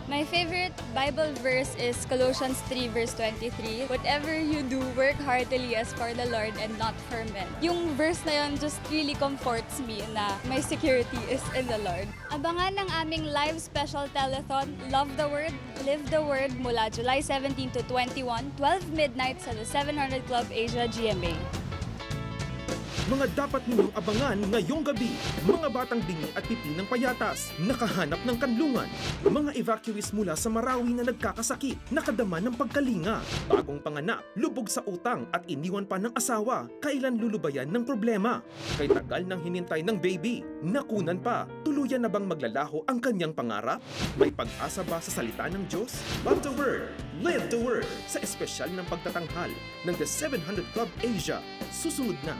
My favorite Bible verse is Colossians 3 verse 23. Whatever you do, work heartily as for the Lord and not for men. Yung verse na yun just really comforts me na my security is in the Lord. Abangan ng aming live special telethon, Love the Word, Live the Word mula July 17 to 21, 12 midnight sa The 700 Club Asia GMA. Mga dapat ninyong abangan ngayong gabi, mga batang bingi at pipi ng payatas, nakahanap ng kanlungan, mga evacuees mula sa Marawi na nagkakasakit, nakadama ng pagkalinga, bagong panganak, lubog sa utang at iniwan pa ng asawa, kailan lulubayan ng problema, kay tagal ng hinintay ng baby, nakunan pa, tuluyan na bang maglalaho ang kanyang pangarap? May pag-asa ba sa salita ng Diyos? Love the Word, Live the Word, sa espesyal ng pagtatanghal ng The 700 Club Asia, susunod na.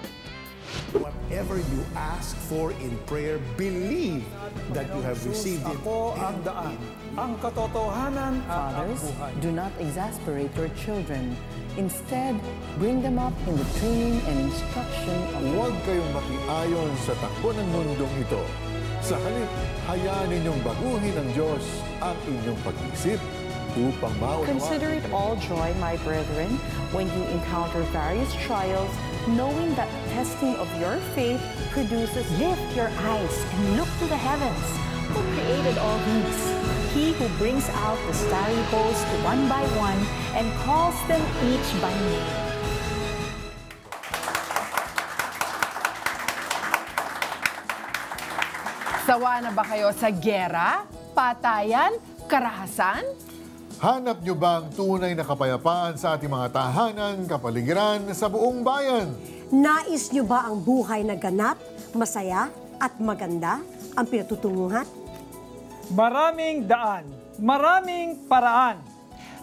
Whatever you ask for in prayer, believe that you have received it. Ako ang daan, ang katotohanan at ang Fathers, buhay. do not exasperate your children. Instead, bring them up in the training and instruction of Huwag kayong makiayon sa takbo ng mundong ito. Sa halip, hayaan ninyong baguhin ng Diyos ang inyong pag-isip upang maunawaan. Consider it all joy, my brethren, when you encounter various trials, knowing that testing of your faith produces. Lift your eyes and look to the heavens. Who created all these? He who brings out the starry host one by one and calls them each by name. Sawa na ba kayo sa giyera, patayan, karahasan? Hanap nyo ba ang tunay na kapayapaan sa ating mga tahanan, kapaligiran sa buong bayan? Nais nyo ba ang buhay na ganap, masaya at maganda ang pinatutunguhan? Maraming daan, maraming paraan.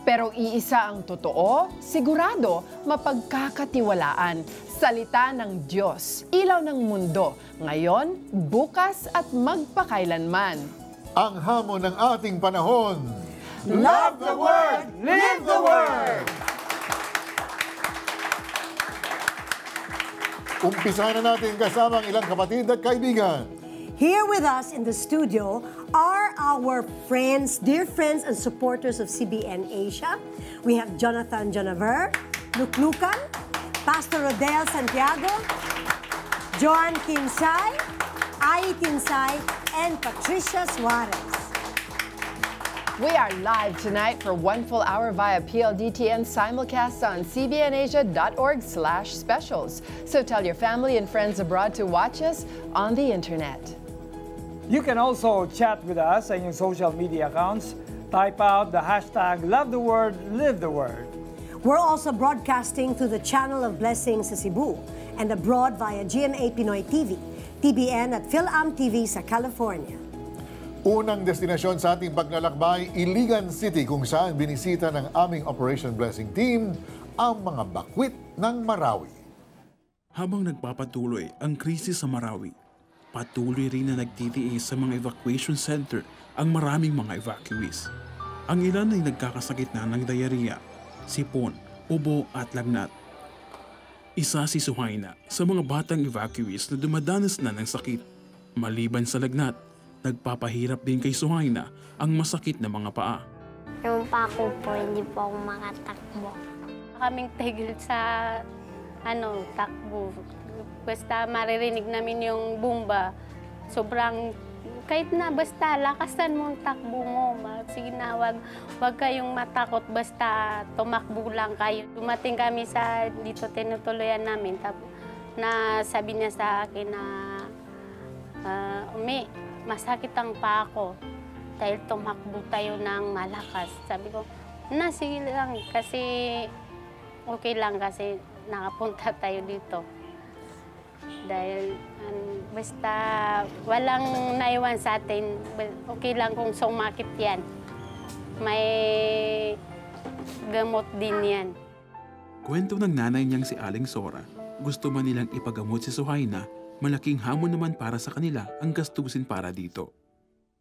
Pero iisa ang totoo, sigurado, mapagkakatiwalaan. Salita ng Diyos, ilaw ng mundo, ngayon, bukas at magpakailanman. Ang hamon ng ating panahon. Love the Word, Live the Word! Umpisahan na natin kasama ang ilang kapatid at kaibigan. Here with us in the studio are our friends, dear friends and supporters of CBN Asia. We have Jonathan Jonaver, Luklukan, Pastor Rodel Santiago, Joan Kinsay, Ai Kinsay, and Patricia Suarez. We are live tonight for one full hour via PLDTN simulcast on cbnasia.org/specials. So tell your family and friends abroad to watch us on the internet. You can also chat with us sa inyong social media accounts. Type out the hashtag Love the Word, Live the Word. We're also broadcasting through the Channel of Blessings sa Cebu and abroad via GMA Pinoy TV, TBN at PhilAm TV sa California. Unang destinasyon sa ating paglalakbay, Iligan City, kung saan binisita ng aming Operation Blessing Team ang mga bakwit ng Marawi. Habang nagpapatuloy ang krisis sa Marawi, patuloy rin na nagtitiis sa mga evacuation center ang maraming mga evacuees. Ang ilan ay nagkakasakit na ng diarrhea, sipon, ubo at lagnat. Isa si Suhaina sa mga batang evacuees na dumadanas na ng sakit. Maliban sa lagnat, nagpapahirap din kay Suhaina ang masakit na mga paa. Yung pako po, hindi po ako makatakbo. Kaming tigil sa takbo. Basta maririnig namin yung bumba. Sobrang, kahit na basta lakasan mo ang takbo mo. Sige na, wag kayong matakot, basta tumakbo lang kayo. Dumating kami sa dito tinutuloyan namin. Na sabi niya sa akin na, Umi, masakit ang paa ko dahil tumakbo tayo ng malakas. Sabi ko, sige lang kasi okay lang kasi nakapunta tayo dito. Dahil basta walang naiwan sa atin, okay lang kung sumakit yan. May gamot din yan. Kwento ng nanay niyang si Aling Sora, gusto man nilang ipagamot si Suhaina, malaking hamon naman para sa kanila ang gastusin para dito.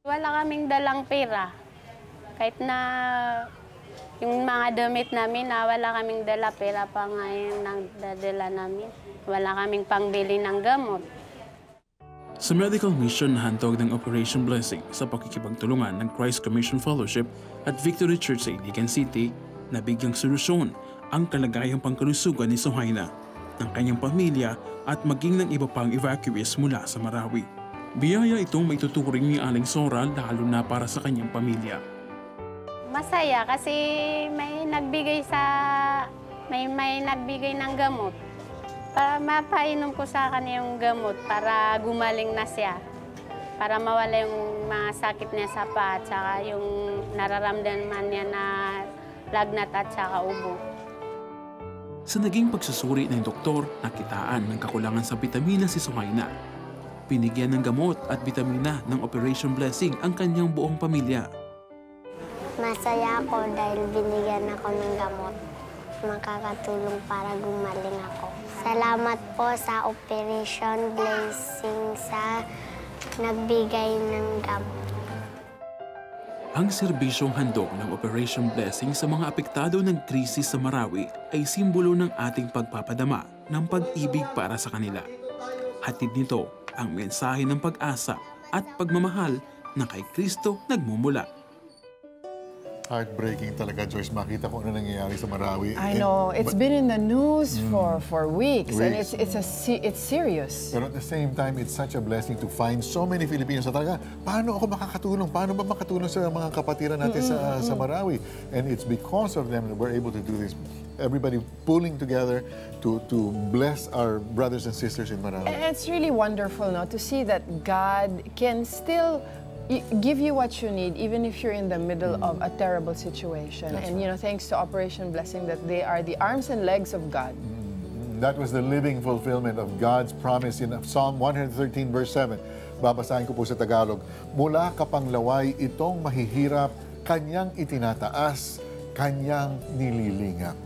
Wala kaming dalang pera. Kahit na yung mga damit namin, wala kaming dala pera pa ngayon ang dadala namin. Wala kaming pangbili ng gamot. Sa medical mission na handog ng Operation Blessing sa pakikipagtulungan ng Christ Commission Fellowship at Victory Church sa Iligan City, nabigyang solusyon ang kalagayang pangkalusugan ni Sohaina, ng kanyang pamilya at maging ng iba pang evacuees mula sa Marawi. Biyaya itong maituturing ni Aling Sora lalo na para sa kanyang pamilya. Masaya kasi may nagbigay ng gamot. Para mapainom ko sa kanya yung gamot para gumaling na siya. Para mawala yung mga sakit niya sa paa at saka yung nararamdaman niya na lagnat at saka ubo. Sa naging pagsusuri ng doktor, nakitaan ng kakulangan sa bitamina si Sohaina. Binigyan ng gamot at bitamina ng Operation Blessing ang kanyang buong pamilya. Masaya ako dahil binigyan ako ng gamot. Makakatulong para gumaling ako. Salamat po sa Operation Blessing sa nagbigay ng gamot. Ang serbisyong handog ng Operation Blessing sa mga apektado ng krisis sa Marawi ay simbolo ng ating pagpapadama ng pag-ibig para sa kanila. Hatid nito ang mensahe ng pag-asa at pagmamahal na kay Kristo nagmumula. Heartbreaking talaga, Joyce. Makita ko ano nangyayari sa Marawi. I know. It's been in the news for weeks. And it's serious. Pero at the same time, it's such a blessing to find so many Filipinos na talaga, paano ako makakatulong? Paano ba makatulong sa mga kapatiran natin sa Marawi? And it's because of them that we're able to do this. Everybody pulling together to bless our brothers and sisters in Marawi. And it's really wonderful to see that God can still give you what you need, even if you're in the middle of a terrible situation. That's and, thanks to Operation Blessing, that they are the arms and legs of God. That was the living fulfillment of God's promise in Psalm 113, verse 7. Babasahin ko po sa Tagalog. Mula kapanglaway itong mahihirap, kanyang itinataas, kanyang nililingap.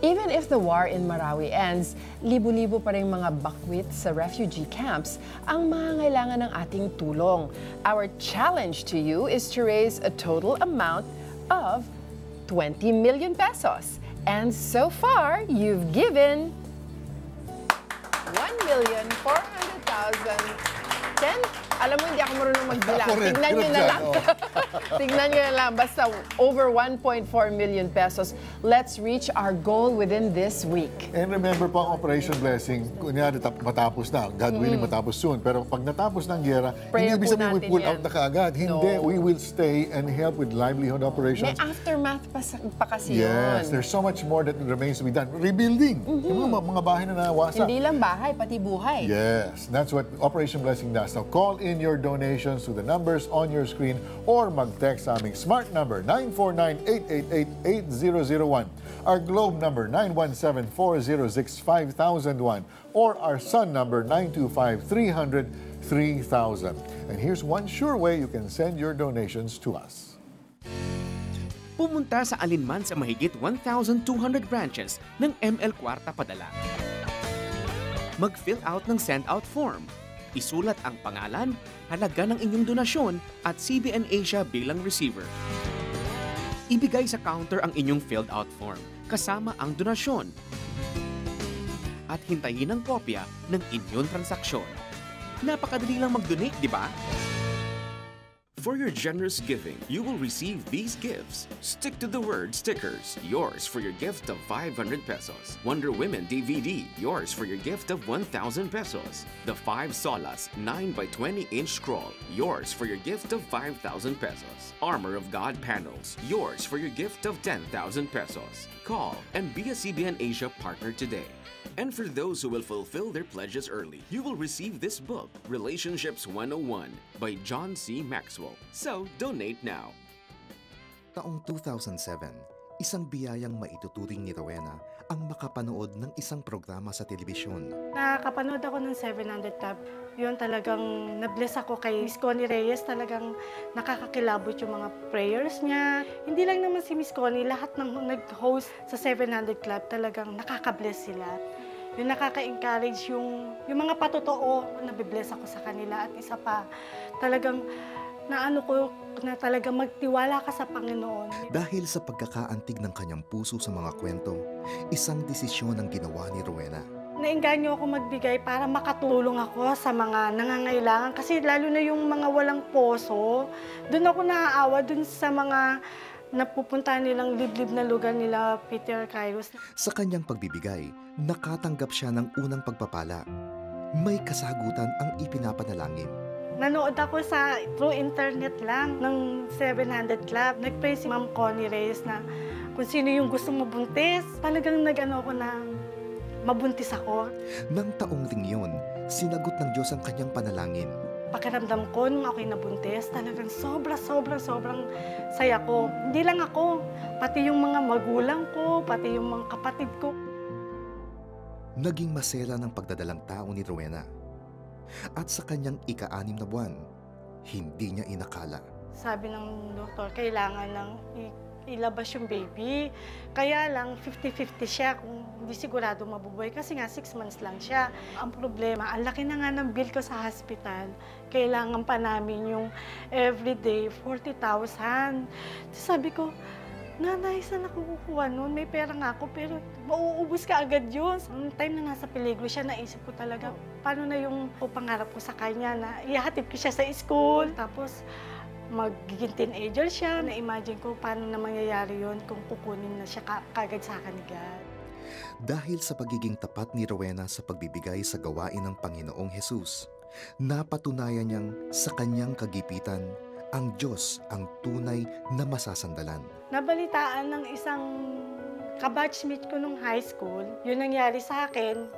Even if the war in Marawi ends, libo-libo pa rin mga bakwit sa refugee camps ang mangangailangan ng ating tulong. Our challenge to you is to raise a total amount of 20 million pesos. And so far, you've given 1,400,000. Alam mo, hindi ako marunong magbilang. Tignan nyo na lang. Tignan nyo na lang. Basta over 1.4 million pesos. Let's reach our goal within this week. And remember po ang Operation Blessing, kunyari matapos na. God willing matapos soon. Pero pag natapos ng giyera, hindi ibig sabihin we pull out na kaagad. Hindi, we will stay and help with livelihood operations. May aftermath pa kasi yun. Yes, there's so much more that remains to be done. Rebuilding. Yung mga bahay na nawasak. Hindi lang bahay, pati buhay. Yes, that's what Operation Blessing does. Now, call in your donations to the numbers on your screen or mag-text sa aming smart number 949-888-8001, our Globe number 917-406-5001, or our Sun number 925-300-3000. And here's one sure way you can send your donations to us. Pumunta sa alinman sa mahigit 1,200 branches ng ML Kwarta Padala. Mag-fill out ng send-out form. Isulat ang pangalan, halaga ng inyong donasyon at CBN Asia bilang receiver. Ibigay sa counter ang inyong filled out form kasama ang donasyon. At hintayin ang kopya ng inyong transaksyon. Napakadali lang mag-donate, di ba? For your generous giving, you will receive these gifts. Stick to the word stickers, yours for your gift of 500 pesos. Wonder Women DVD, yours for your gift of 1,000 pesos. The 5 Solas 9x20-inch scroll, yours for your gift of 5,000 pesos. Armor of God panels, yours for your gift of 10,000 pesos. Call and be a CBN Asia partner today. And for those who will fulfill their pledges early, you will receive this book, Relationships 101 by John C. Maxwell. So, donate now. Taong 2007, isang biyayang maituturing ni Rowena ang makapanood ng isang programa sa telebisyon. Nakapanood ako ng 700 Club. Yun talagang na-bless ako kay Miss Connie Reyes. Talagang nakakakilabot yung mga prayers niya. Hindi lang naman si Miss Connie, lahat ng nag-host sa 700 Club talagang nakaka-bless sila. Yung nakaka-encourage yung mga patotoo, nabibless ako sa kanila. At isa pa, talagang naano ko na talagang magtiwala ka sa Panginoon. Dahil sa pagkakaantig ng kanyang puso sa mga kwento, isang desisyon ang ginawa ni Rowena. nainganyo ako magbigay para makatulong ako sa mga nangangailangan. Kasi lalo na yung mga walang poso, doon ako naaawa doon sa mga napupuntahan nilang liblib na lugar nila Peter Kairos. Sa kanyang pagbibigay, nakatanggap siya ng unang pagpapala. May kasagutan ang ipinapanalangin. Nanood ako through internet lang ng 700 Club. Nag-pray si Ma'am Connie Reyes na kung sino yung gustong mabuntis. Talagang nag-ano ako na mabuntis ako. Nang taong ring yun, sinagot ng Diyos ang kanyang panalangin. Pakiramdam ko nung ako'y nabuntis, talagang sobrang saya ko. Hindi lang ako, pati yung mga magulang ko, pati yung mga kapatid ko. Naging masela ng pagdadalang tao ni Rowena. At sa kanyang ika-6 na buwan, hindi niya inakala. Sabi ng doktor, kailangan ng ilabas yung baby. Kaya lang, 50-50 siya kung hindi sigurado mabubuhay kasi nga 6 months lang siya. Ang problema, ang laki na nga ng bill ko sa hospital. Kailangan pa namin yung everyday 40,000. Sabi ko, nanay, saan ako kukuha nun? May pera nga ako pero mauubos ka agad yun. Noong time na nasa peligro siya, naisip ko talaga, paano na yung pangarap ko sa kanya na ihahatid ko siya sa school. Tapos, magiging teenager siya. Na-imagine ko paano na mangyayari yun kung kukunin na siya kagad sa akin ni God. Dahil sa pagiging tapat ni Rowena sa pagbibigay sa gawain ng Panginoong Hesus, napatunayan niyang sa kanyang kagipitan, ang Diyos ang tunay na masasandalan. Nabalitaan ng isang kabatchmate ko nung high school, yun nangyari sa akin.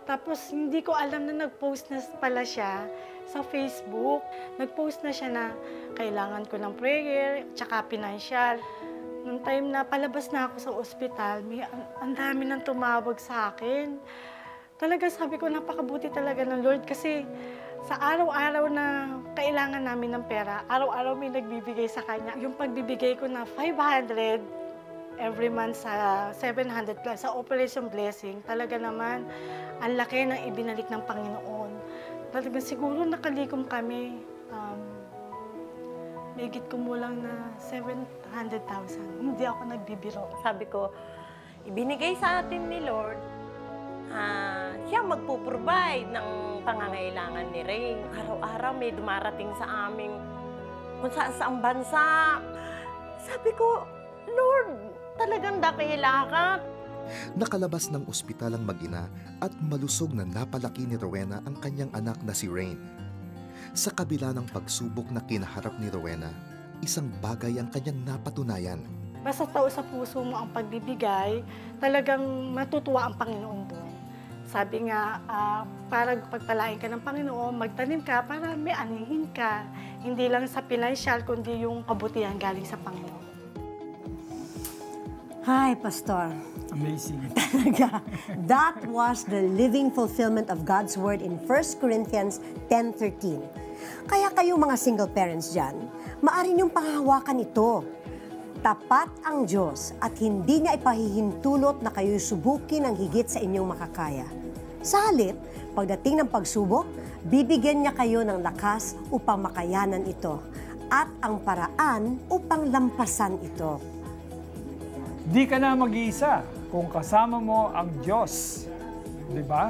Tapos hindi ko alam na nag-post na pala siya sa Facebook. Nag-post na siya na kailangan ko ng prayer, tsaka financial. Nung time na palabas na ako sa ospital, ang dami nang tumawag sa akin. Talaga sabi ko, napakabuti talaga ng Lord kasi sa araw-araw na kailangan namin ng pera, araw-araw may nagbibigay sa kanya. Yung pagbibigay ko na 500 every month sa 700 plus sa Operation Blessing, talaga naman ang laki ng ibinalik ng Panginoon. Talagang siguro nakalikom kami, higit kumulang na 700,000. Hindi ako nagbibiro. Sabi ko, ibinigay sa atin ni Lord, siya magpo-provide ng pangangailangan ni Ray. Araw-araw may dumarating sa aming kung saan bansa. Sabi ko, Lord, talagang dakila ka. Nakalabas ng ospital ang mag-ina at malusog na napalaki ni Rowena ang kanyang anak na si Rain. Sa kabila ng pagsubok na kinaharap ni Rowena, isang bagay ang kanyang napatunayan. Basta tao sa puso mo ang pagbibigay, talagang matutuwa ang Panginoon doon. Sabi nga, para pagpalain ka ng Panginoon, magtanim ka para may anihin ka. Hindi lang sa financial, kundi yung kabutihan galing sa Panginoon. Hi, Pastor. Amazing. Talaga. That was the living fulfillment of God's word in 1 Corinthians 10:13. Kaya kayo mga single parents dyan, maaari niyong panghahawakan ito. Tapat ang Diyos at hindi niya ipahihintulot na kayo'y subukin ng higit sa inyong makakaya. Sa halip, pagdating ng pagsubok, bibigyan niya kayo ng lakas upang makayanan ito at ang paraan upang lampasan ito. Di ka na mag-iisa kung kasama mo ang Diyos. Di ba?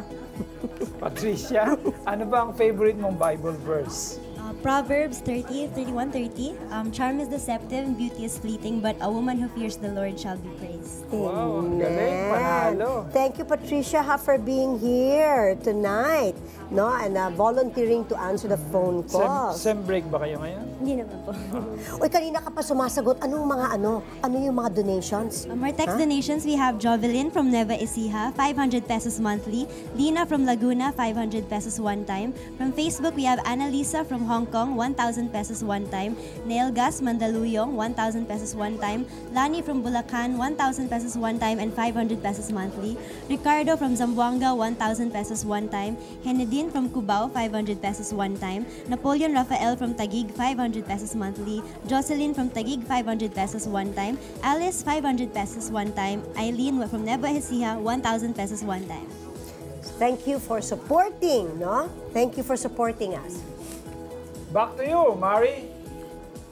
Patricia, ano ba ang favorite mong Bible verse? Proverbs 31:30. Charm is deceptive and beauty is fleeting, but a woman who fears the Lord shall be praised. Wow, ang galing. Panalo. Thank you, Patricia, for being here tonight, no, and volunteering to answer the phone calls. Sem break ba kayo ngayon? Hindi naman po. Uy, kanina ka pa sumasagot. Ano yung mga donations? Our text donations, we have Jovelyn from Nueva Ecija, 500 pesos monthly. Lina from Laguna, 500 pesos one time. From Facebook, we have Annalisa from Hong Kong, 1,000 pesos one time. Neilgas Mandaluyong, 1,000 pesos one time. Lani from Bulacan, 1,000 pesos one time and 500 pesos monthly. Ricardo from Zamboanga, 1,000 pesos one time. Henedin from Cubao, 500 pesos one time. Napoleon Rafael from Taguig, 500 pesos monthly. Jocelyn from Taguig, 500 pesos one time. Alice, 500 pesos one time. Eileen from Nueva Ecija, 1,000 pesos one time. Thank you for supporting, no? Thank you for supporting us. Back to you, Mari.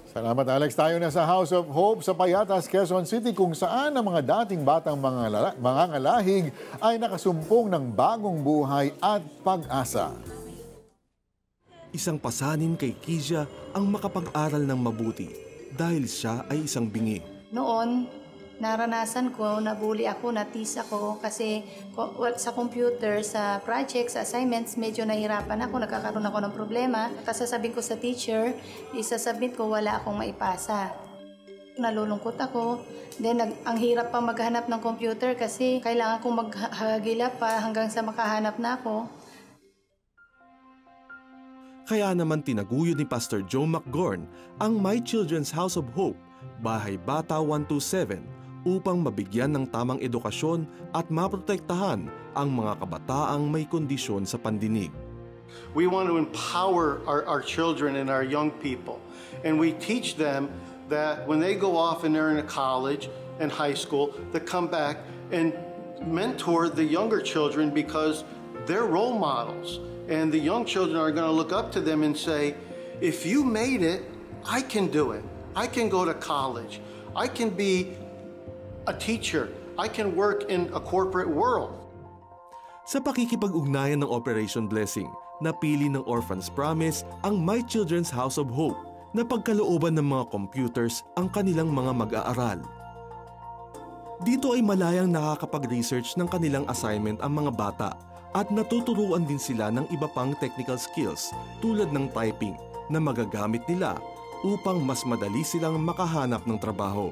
Salamat, Alex. Tayo na sa House of Hope sa Payatas, Quezon City, kung saan ang mga dating batang mga ngalahig ay nakasumpong ng bagong buhay at pag-asa. Isang pasanin kay Kizia ang makapag-aral ng mabuti dahil siya ay isang bingi. Noon, naranasan ko, nabuli ako, natis ako kasi sa computer, sa project, sa assignments, medyo nahirapan ako, nagkakaroon ako ng problema. Kasasabihin ko sa teacher, isasubmit ko, wala akong maipasa. Nalulungkot ako. Then, ang hirap pa maghanap ng computer kasi kailangan kong maghagilap pa hanggang sa makahanap na ako. Kaya naman tinaguyod ni Pastor Joe McGorn ang My Children's House of Hope, Bahay Bata 127, upang mabigyan ng tamang edukasyon at maprotektahan ang mga kabataang may kondisyon sa pandinig. We want to empower our children and our young people. And we teach them that when they go off and they're in a college and high school, to come back and mentor the younger children because they're role models. And the young children are going to look up to them and say, if you made it, I can do it. I can go to college. I can be a teacher. I can work in a corporate world. Sa pakikipag-ugnayan ng Operation Blessing, napili ng Orphans Promise ang My Children's House of Hope na pagkalooban ng mga computers ang kanilang mga mag-aaral. Dito ay malayang nakakapag-research ng kanilang assignment ang mga bata at natuturuan din sila ng iba pang technical skills tulad ng typing na magagamit nila upang mas madali silang makahanap ng trabaho.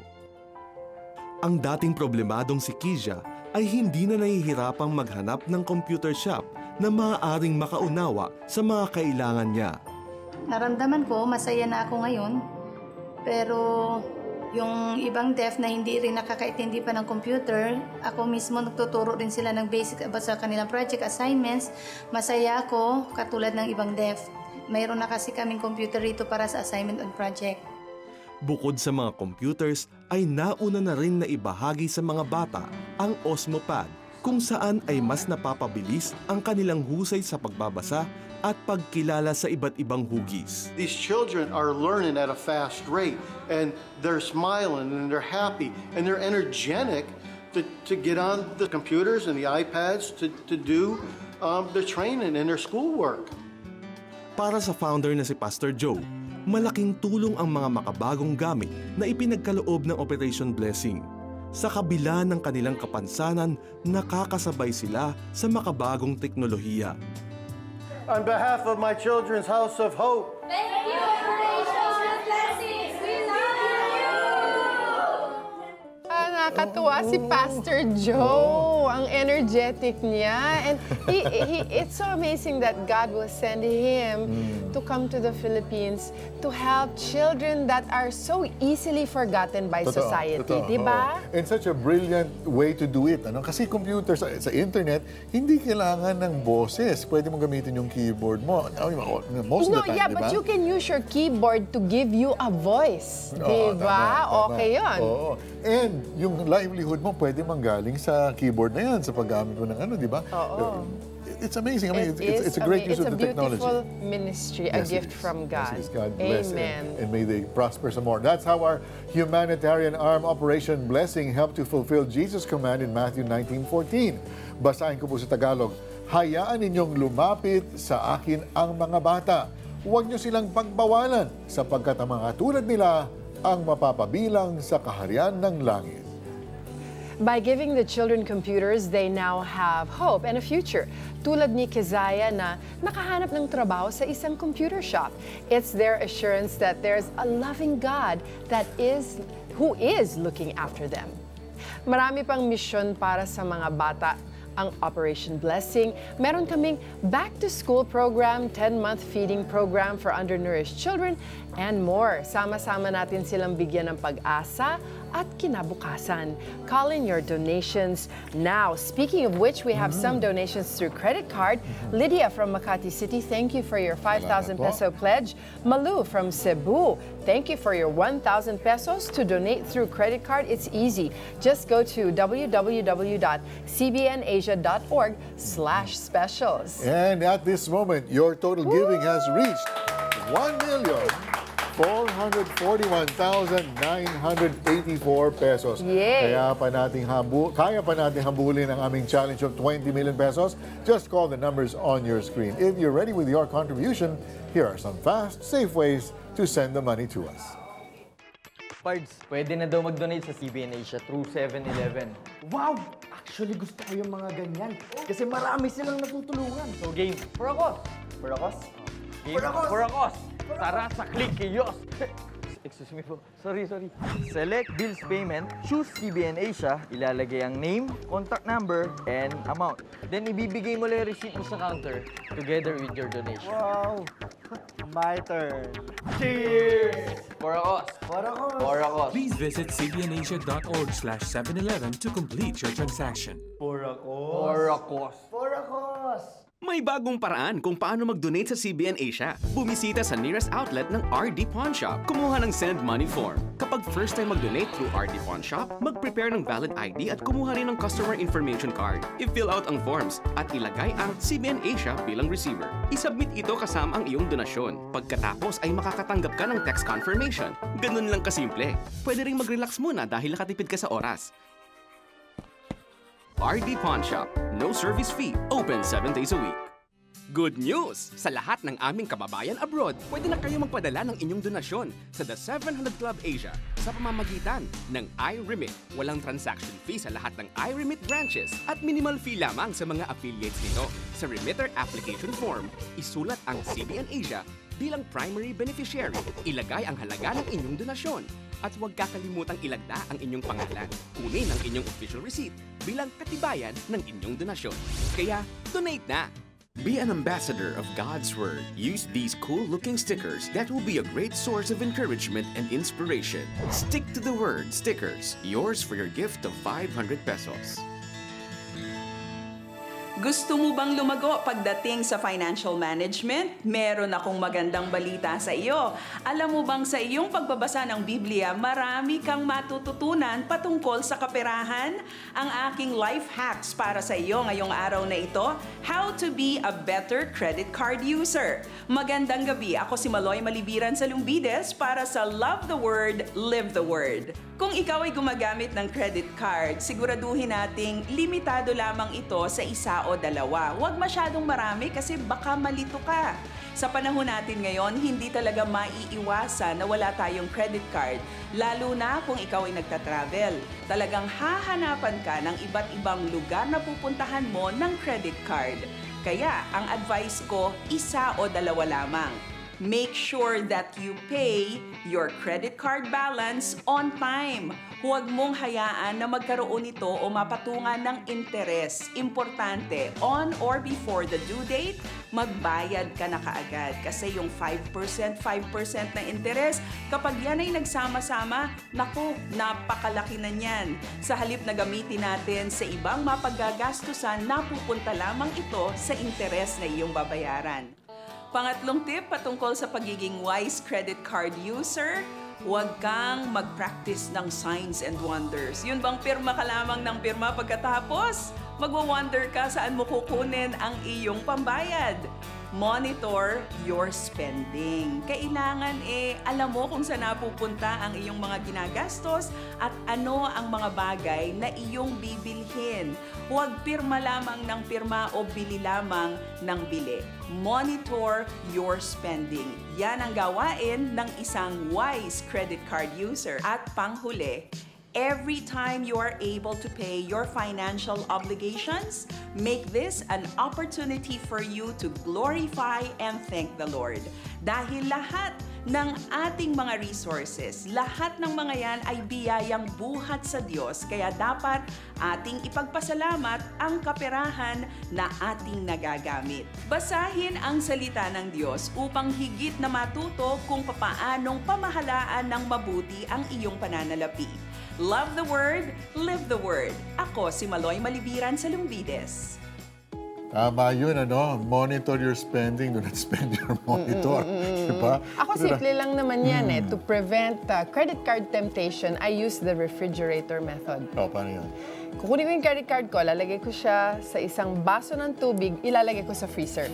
Ang dating problemadong si Kizia ay hindi na nahihirapang maghanap ng computer shop na maaaring makaunawa sa mga kailangan niya. Naramdaman ko, masaya na ako ngayon, pero yung ibang deaf na hindi rin nakakaintindi pa ng computer, ako mismo nagtuturo rin sila ng basic about sa kanilang project assignments. Masaya ako katulad ng ibang deaf. Mayroon na kasi kaming computer rito para sa assignment on project. Bukod sa mga computers, ay nauna na rin na ibahagi sa mga bata ang Osmopad, kung saan ay mas napapabilis ang kanilang husay sa pagbabasa at pagkilala sa iba't ibang hugis. These children are learning at a fast rate and they're smiling and they're happy and they're energetic to get on the computers and the iPads to do the training and their schoolwork. Para sa founder na si Pastor Joe, malaking tulong ang mga makabagong gamit na ipinagkaloob ng Operation Blessing. Sa kabila ng kanilang kapansanan, nakakasabay sila sa makabagong teknolohiya. On behalf of My Children's House of Hope, thank you, Operation Blessings! We love you! Nakakatuwa si Pastor Joe. Ang energetic niya. And it's so amazing that God will send him to come to the Philippines to help children that are so easily forgotten by society. Diba? And such a brilliant way to do it. Ano? Kasi computer sa internet, hindi kailangan ng boses. Pwede mo gamitin yung keyboard mo. Most of the time, but you can use your keyboard to give you a voice. Diba? Okay yun. And yung livelihood mo pwede manggaling sa keyboard na yan, sa paggamit mo ng ano, di ba? It's amazing. I mean, it's a great use of the technology. It's a beautiful ministry, a gift from God. Yes, God bless Amen. And may they prosper some more. That's how our humanitarian arm Operation Blessing helped to fulfill Jesus' command in Matthew 19:14. Basahin ko po sa Tagalog. Hayaan ninyong lumapit sa akin ang mga bata. Huwag niyo silang pagbawalan sapagkat ang mga tulad nila ang mapapabilang sa kaharian ng langit. By giving the children computers, they now have hope and a future. Tulad ni Keziah na nakahanap ng trabaho sa isang computer shop. It's their assurance that there's a loving God who is looking after them. Marami pang misyon para sa mga bata ang Operation Blessing. Meron kaming back-to-school program, 10-month feeding program for undernourished children, and more. Sama-sama natin silang bigyan ng pag-asa at kinabukasan. Call in your donations now. Speaking of which, we have some donations through credit card. Lydia from Makati City, thank you for your 5,000 peso pledge. Malu from Cebu, thank you for your 1,000 pesos. To donate through credit card, it's easy. Just go to www.cbnasia.org/specials. And at this moment, your total giving has reached 441,984 pesos. Yay! Kaya pa nating habulin ang aming challenge of 20 million pesos. Just call the numbers on your screen. If you're ready with your contribution, here are some fast, safe ways to send the money to us. Pards, pwede na daw mag-donate sa CBN Asia through 7-Eleven. Wow! Actually, gusto ko yung mga ganyan. Kasi marami silang natutulungan. So, game. For a cause. For a cause? Game. For a cause. Tara sa Click Kiosk. Excuse me po. Sorry. Select Bills Payment, choose CBN Asia, ilalagay ang name, contact number, and amount. Then ibibigay mo lang yung receipt mo sa counter together with your donation. Wow! My turn. Cheers! For a cause. For a cause. For a cause. Please visit cbnasia.org/711 to complete your transaction. For a cause. For a cause. For a cause. May bagong paraan kung paano mag-donate sa CBN Asia. Bumisita sa nearest outlet ng RD Pawn Shop. Kumuha ng Send Money form. Kapag first time mag-donate through RD Pawn Shop, mag-prepare ng valid ID at kumuha rin ng customer information card. I-fill out ang forms at ilagay ang CBN Asia bilang receiver. I-submit ito kasama ang iyong donasyon. Pagkatapos ay makakatanggap ka ng text confirmation. Ganun lang kasimple. Pwede ring mag-relax muna dahil nakatipid ka sa oras. RD Pawn Shop. No service fee. Open 7 days a week. Good news! Sa lahat ng aming kababayan abroad, pwede na kayo magpadala ng inyong donasyon sa The 700 Club Asia sa pamamagitan ng iRemit. Walang transaction fee sa lahat ng iRemit branches at minimal fee lamang sa mga affiliates nito. Sa remitter application form, isulat ang CBN Asia bilang primary beneficiary. Ilagay ang halaga ng inyong donasyon. At huwag kakalimutang ilagda ang inyong pangalan. Kunin ang inyong official receipt bilang katibayan ng inyong donasyon. Kaya, donate na! Be an ambassador of God's Word. Use these cool-looking stickers that will be a great source of encouragement and inspiration. Stick to the Word stickers. Yours for your gift of 500 pesos. Gusto mo bang lumago pagdating sa financial management? Meron akong magandang balita sa iyo. Alam mo bang sa iyong pagbabasa ng Biblia, marami kang matututunan patungkol sa kaperahan? Ang aking life hacks para sa iyo ngayong araw na ito, how to be a better credit card user. Magandang gabi, ako si Maloy Malibiran sa Lumbides para sa Love the Word, Live the Word. Kung ikaw ay gumagamit ng credit card, siguraduhin nating limitado lamang ito sa isa o dalawa. Huwag masyadong marami kasi baka malito ka. Sa panahon natin ngayon, hindi talaga maiiwasan na wala tayong credit card, lalo na kung ikaw ay nagta-travel. Talagang hahanapan ka ng iba't ibang lugar na pupuntahan mo ng credit card. Kaya, ang advice ko, isa o dalawa lamang. Make sure that you pay your credit card balance on time. Huwag mong hayaan na magkaroon ito o mapatungan ng interes. Importante, on or before the due date, magbayad ka na kaagad. Kasi yung 5% na interes, kapag yan ay nagsama-sama, naku, napakalaki na niyan. Sa halip na gamitin natin sa ibang mapaggagastusan, napupunta lamang ito sa interes na iyong babayaran. Pangatlong tip patungkol sa pagiging wise credit card user, huwag kang mag-practice ng signs and wonders. Yun bang pirma ka lamang ng pirma pagkatapos? Magwa-wonder ka saan mo kukunin ang iyong pambayad. Monitor your spending. Kailangan alam mo kung saan napupunta ang iyong mga ginagastos at ano ang mga bagay na iyong bibilhin. Huwag pirma lamang ng pirma o bili lamang ng bili. Monitor your spending. Yan ang gawain ng isang wise credit card user. At panghuli, every time you are able to pay your financial obligations, make this an opportunity for you to glorify and thank the Lord. Dahil lahat ng ating mga resources, lahat ng mga yan ay biyayang buhat sa Diyos. Kaya dapat ating ipagpasalamat ang kaperahan na ating nagagamit. Basahin ang salita ng Diyos upang higit na matuto kung papaanong pamahalaan ng mabuti ang iyong pananalapi. Love the Word, live the Word. Ako si Maloy Malibiran sa Lumbides. Tama yun, monitor your spending, do not spend your monitor. Diba? Ako simple lang naman yan To prevent credit card temptation, I use the refrigerator method. Paano yun? kukunin ko yung credit card ko, lalagay ko siya sa isang baso ng tubig, ilalagay ko sa freezer.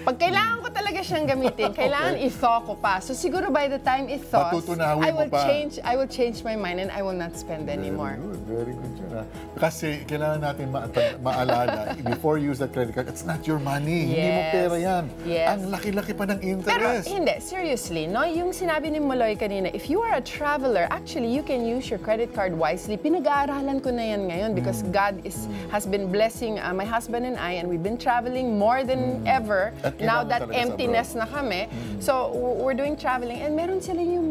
Pag kailangan ko talaga siyang gamitin, kailangan i-thaw ko pa. So siguro by the time it thaws, I will change my mind and I will not spend anymore. Very good yun. Kasi kailangan natin maalala, before you use that credit card, it's not your money. Hindi mo pera yan. Ang laki-laki pa ng interest. Pero hindi, seriously, no? Yung sinabi ni Maloy kanina, if you are a traveler, actually you can use your credit card wisely. Pinag-aaralan ko na yan ngayon because God has been blessing my husband and I, and we've been traveling more than ever. Now that emptiness na kami. So we're doing traveling and meron sila yung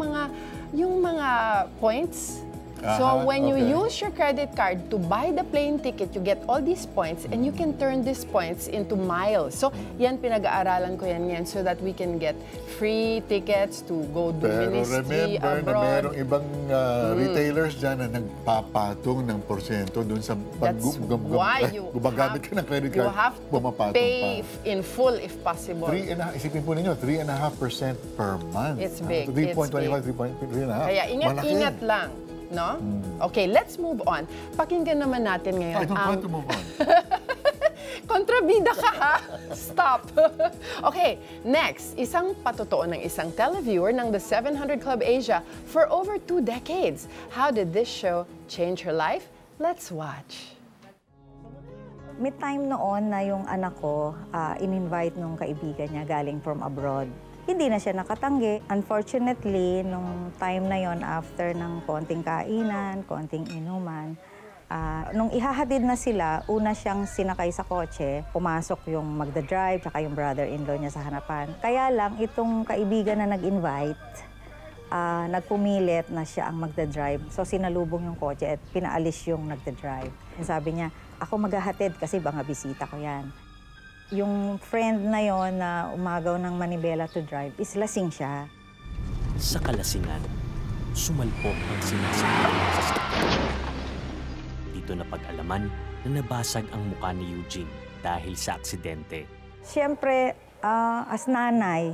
mga points. So when you use your credit card to buy the plane ticket, you get all these points and you can turn these points into miles. So yan pinag-aaralan ko yan ngayon so that we can get free tickets to go do ministry abroad. Pero remember na merong ibang retailers dyan na nagpapatong ng porsyento dun sa gumagamit ka ng credit card. You have to pay in full if possible. Isipin po ninyo, 3.5% per month. It's big. 3.25, 3.5. Kaya ingat-ingat lang. No? Okay, let's move on. Pakinggan naman natin ngayon I don't want to move on. Kontrabida ka, ha? Stop. Okay, next. Isang patotoo ng isang televiewer ng The 700 Club Asia for over 2 decades. How did this show change her life? Let's watch. May time noon na yung anak ko, in-invite nung kaibigan niya galing from abroad. Hindi na siya nakatanggi. Unfortunately, nung time na yon, after ng konting kainan, konting inuman, nung ihahatid na sila, una siyang sinakay sa kotse, pumasok yung magdadrive, tsaka yung brother-in-law niya sa harapan. Kaya lang, itong kaibigan na nag-invite, nagpumilit na siya ang magdadrive. So sinalubong yung kotse at pinaalis yung nagdadrive. Sabi niya, ako maghahatid kasi baka bisita ko yan. Yung friend na yon na umagaw ng manibela to drive, is lasing siya. Sa kalasingan, sumalpok ang sinasakyan sa sasakyan. Dito na pag-alaman na nabasag ang mukha ni Eugene dahil sa aksidente. Siyempre, as nanay,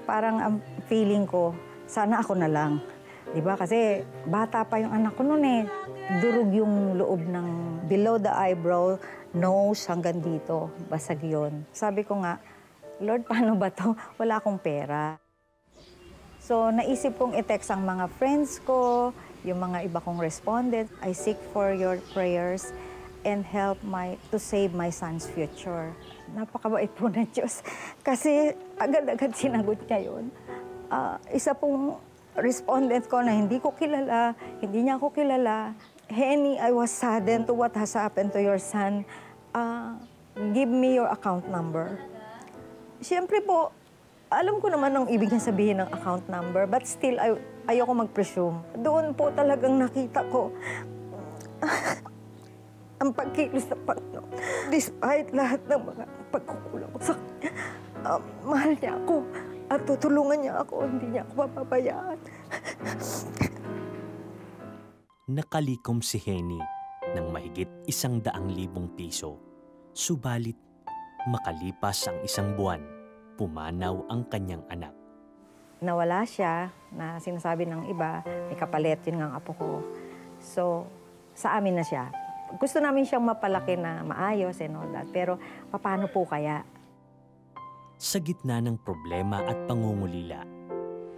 parang ang feeling ko, sana ako na lang. Diba? Kasi bata pa yung anak ko noon eh. Durog yung loob ng below the eyebrow, nose hanggang dito. Basag yun. Sabi ko nga, Lord, paano ba to? Wala akong pera. So naisip kong i-text ang mga friends ko, yung mga iba kong respondent. I seek for your prayers and help to save my son's future. Napakabait po ng Diyos. Kasi agad-agad sinagot niya yun. Isa pong respondent ko na hindi ko kilala, hindi niya ako kilala. Henny, I was saddened to what has happened to your son. Give me your account number. Siyempre po, alam ko naman ang ibig niya sabihin ng account number, but still, ayoko mag-presume. Doon po talagang nakita ko ang pagkilos na Panginoon. Despite lahat ng mga pagkukulang ko sa kanya, mahal niya ako at tutulungan niya ako, hindi niya ako mapabayaan. Nakalikom si Henny ng mahigit 100,000 piso. Subalit, makalipas ang 1 buwan, pumanaw ang kanyang anak. Nawala siya, na sinasabi ng iba, may kapalit, yun nga ang apo ko. So, sa amin na siya. Gusto namin siyang mapalaki na maayos and all that, pero paano po kaya? Sa gitna ng problema at pangungulila,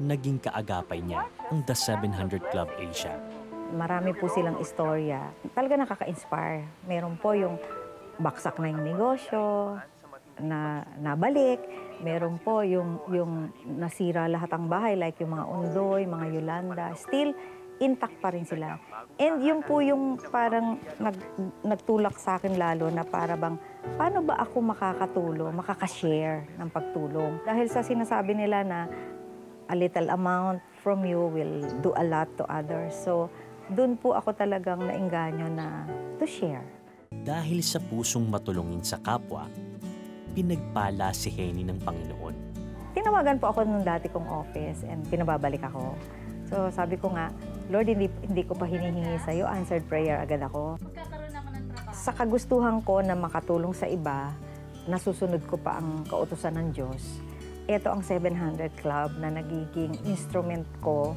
naging kaagapay niya ang The 700 Club Asia. Marami po silang istorya. Talaga nakaka-inspire. Meron po yung baksak na yung negosyo, na nabalik. Meron po yung nasira lahat ang bahay, like yung mga Undoy, mga Yolanda. Still, intact pa rin sila. And yun po yung parang nagtulak sa akin lalo na para bang, paano ba ako makakatulong, makakashare ng pagtulong? Dahil sa sinasabi nila na a little amount from you will do a lot to others. So, doon po ako talagang naengganyo na to share. Dahil sa pusong matulungin sa kapwa, pinagpala si Henny ng Panginoon. Tinawagan po ako nung dati kong office and pinababalik ako. So sabi ko nga, Lord, hindi ko pa hinihingi sa'yo, answered prayer agad ako. Sa kagustuhan ko na makatulong sa iba, nasusunod ko pa ang kautusan ng Diyos. Ito ang 700 Club na nagiging instrument ko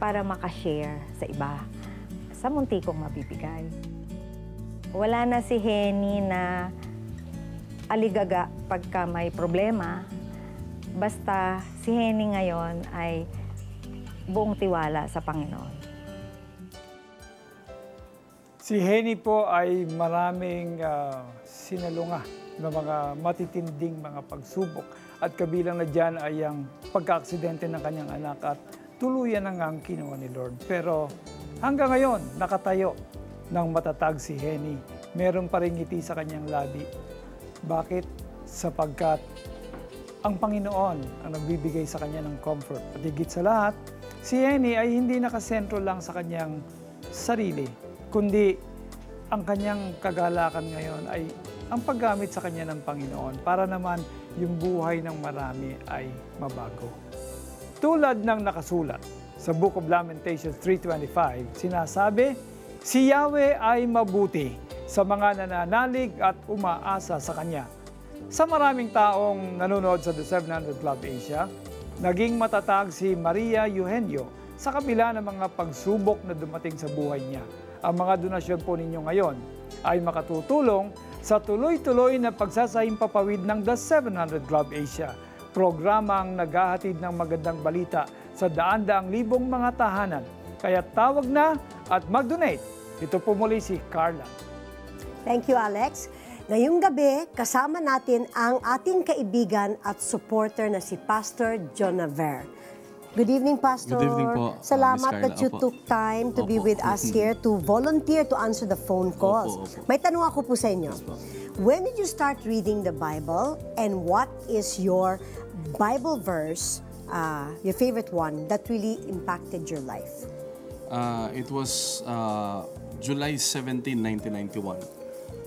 para makashare sa iba. sa munti kong mabibigay. Wala na si Henny na aligaga pagka may problema. Basta si Henny ngayon ay buong tiwala sa Panginoon. Si Henny po ay maraming sinalunga ng mga matitinding mga pagsubok. At kabilang na dyan ay ang pagka-aksidente ng kanyang anak at tuluyan na ngang kinuha ni Lord. Pero hanggang ngayon, nakatayo ng matatag si Henny. Meron pa rin ngiti sa kanyang labi. Bakit? Sapagkat ang Panginoon ang nagbibigay sa kanya ng comfort. At higit sa lahat, si Henny ay hindi nakasentro lang sa kanyang sarili, kundi ang kanyang kagalakan ngayon ay ang paggamit sa kanya ng Panginoon para naman yung buhay ng marami ay mabago. Tulad ng nakasulat sa Book of Lamentations 3:25, sinasabi, si Yahweh ay mabuti sa mga nananalig at umaasa sa Kanya. Sa maraming taong nanonood sa The 700 Club Asia, naging matatag si Maria Eugenio sa kabila ng mga pagsubok na dumating sa buhay niya. Ang mga donasyon po ninyo ngayon ay makatutulong sa tuloy-tuloy na pagsasahimpapawid ng The 700 Club Asia, programang naghahatid ng magandang balita sa daan-daang libong mga tahanan. Kaya tawag na at mag-donate. Ito po muli si Carla. Thank you, Alex. Ngayong gabi, kasama natin ang ating kaibigan at supporter na si Pastor Jonaver. Good evening, Pastor. Good evening po, Salamat Miss that you Carla. took time to be with us here to volunteer to answer the phone calls. May tanong ako po sa inyo. When did you start reading the Bible and what is your Bible verse, your favorite one, that really impacted your life? It was July 17, 1991.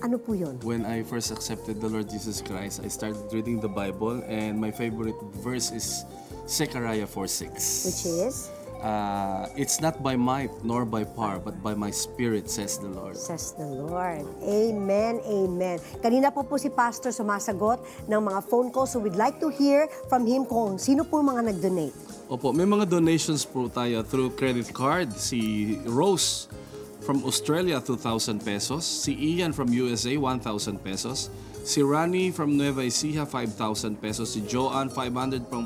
Ano po yun? When I first accepted the Lord Jesus Christ, I started reading the Bible and my favorite verse is Zechariah 4:6. Which is? It's not by might nor by power, but by my spirit, says the Lord. Says the Lord. Amen, amen. Kanina po si Pastor sumasagot ng mga phone calls, so we'd like to hear from him kung sino po mga nag-donate. Opo, may mga donations po tayo through credit card. Si Rose from Australia, 2,000 pesos. Si Ian from USA, 1,000 pesos. Si Rani from Nueva Ecija, 5,000 pesos. Si Joanne, 500 from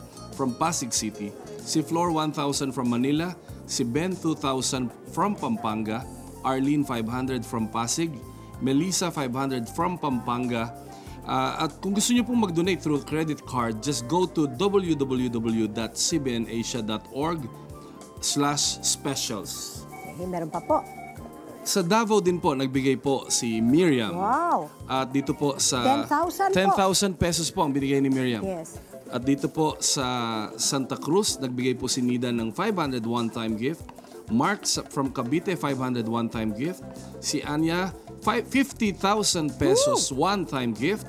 Pasig City. Si Flor, 1,000 from Manila. Si Ben, 2,000 from Pampanga. Arlene, 500 from Pasig. Melissa, 500 from Pampanga. At kung gusto niyo pong mag-donate through credit card, just go to www.cbnasia.org/specials. Okay, meron pa po. Sa Davao din po, nagbigay po si Miriam. Wow! At dito po sa 10,000 po. 10,000 pesos po ang binigay ni Miriam. Yes. At dito po sa Santa Cruz, nagbigay po si Nida ng 500 one-time gift. Mark from Cavite, 500 one-time gift. Si Anya, 50,000 pesos one-time gift.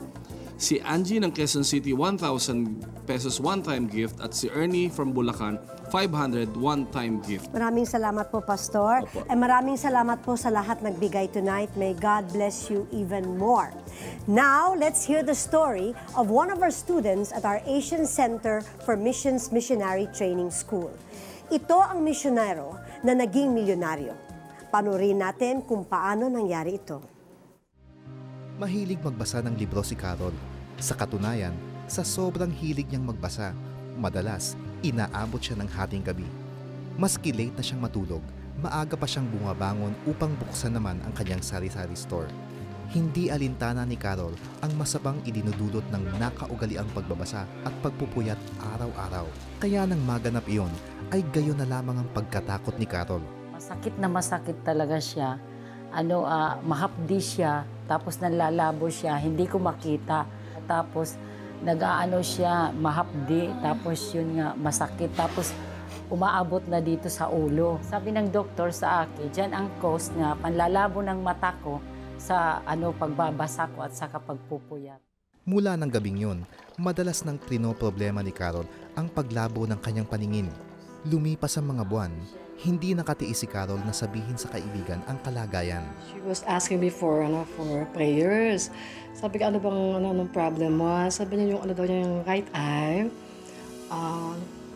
Si Angie ng Quezon City, 1,000 pesos one-time gift. At si Ernie from Bulacan, 500 one-time gift. Maraming salamat po, Pastor. And maraming salamat po sa lahat nagbigay tonight. May God bless you even more. Now, let's hear the story of one of our students at our Asian Center for Missions Missionary Training School. Ito ang misyonero na naging milyonaryo. Panurin natin kung paano nangyari ito. Mahilig magbasa ng libro si Carol. Sa katunayan, sa sobrang hilig niyang magbasa, madalas inaabot siya ng hating gabi. Maski late na siyang matulog, maaga pa siyang bumabangon upang buksan naman ang kanyang sari-sari store. Hindi alintana ni Carol ang masabang idinudulot ng nakaugaliang pagbabasa at pagpupuyat araw-araw. Kaya nang maganap iyon, ay gayon na lamang ang pagkatakot ni Carol. Masakit na masakit talaga siya. Mahapdi siya, tapos nalalabo siya, hindi ko makita. Tapos nag-aano siya, mahapdi, tapos yun nga, masakit. Tapos umaabot na dito sa ulo. Sabi ng doktor sa akin, dyan ang cause nga, panlalabo ng mata ko sa pagbabasa ko at sa pagpupuyat. Mula ng gabing yun, madalas nang problema ni Carol ang paglabo ng kanyang paningin. Lumipas ang mga buwan, hindi nakatiis si Carol na sabihin sa kaibigan ang kalagayan. She was asking me for prayers. Sabi ko, ano bang problem mo? Sabi niya yung daw niya yung right eye,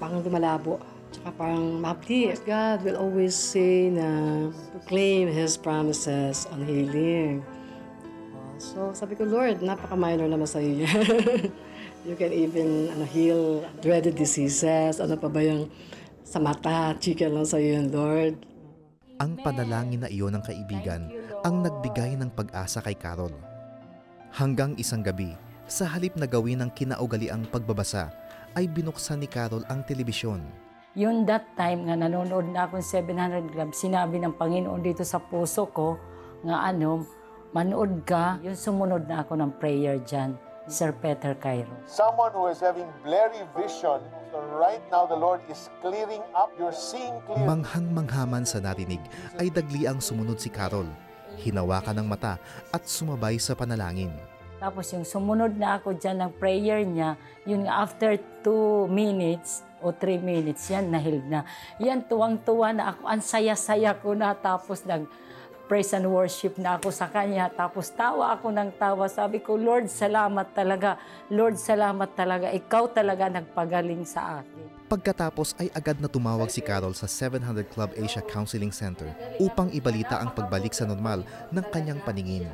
parang lumalabo. Tsaka parang mapti. God will always say na proclaim His promises on healing. So sabi ko, Lord, napaka-minor naman sa'yo yan. You can even heal dreaded diseases. Ano pa ba yung sa mata? Chicken lang sa'yo yan, Lord. Ang panalangin na iyon ng kaibigan ang nagbigay ng pag-asa kay Carol. Hanggang isang gabi, sa halip na gawin ang kinaugaliang pagbabasa, ay binuksan ni Carol ang telebisyon. Yun that time nga nanonood na akong 700 Club, sinabi ng Panginoon dito sa puso ko nga manood ka. Yung sumunod na ako ng prayer dyan, Sir Peter Cairo. Someone who is having blurry vision, so right now the Lord is clearing up, you're seeing clear. Manghang-manghaman sa narinig ay dagli ang sumunod si Carol. Hinawakan ng mata at sumabay sa panalangin. Tapos yung sumunod na ako dyan ng prayer niya, yun after 2 minutes o 3 minutes, yan nahiled na. Yan tuwang-tuwa na ako, ang saya-saya ko na, tapos praise and worship na ako sa Kanya. Tapos tawa ako ng tawa. Sabi ko, Lord, salamat talaga. Lord, salamat talaga. Ikaw talaga nagpagaling sa akin. Pagkatapos ay agad na tumawag si Carol sa 700 Club Asia Counseling Center upang ibalita ang pagbalik sa normal ng kanyang paningin.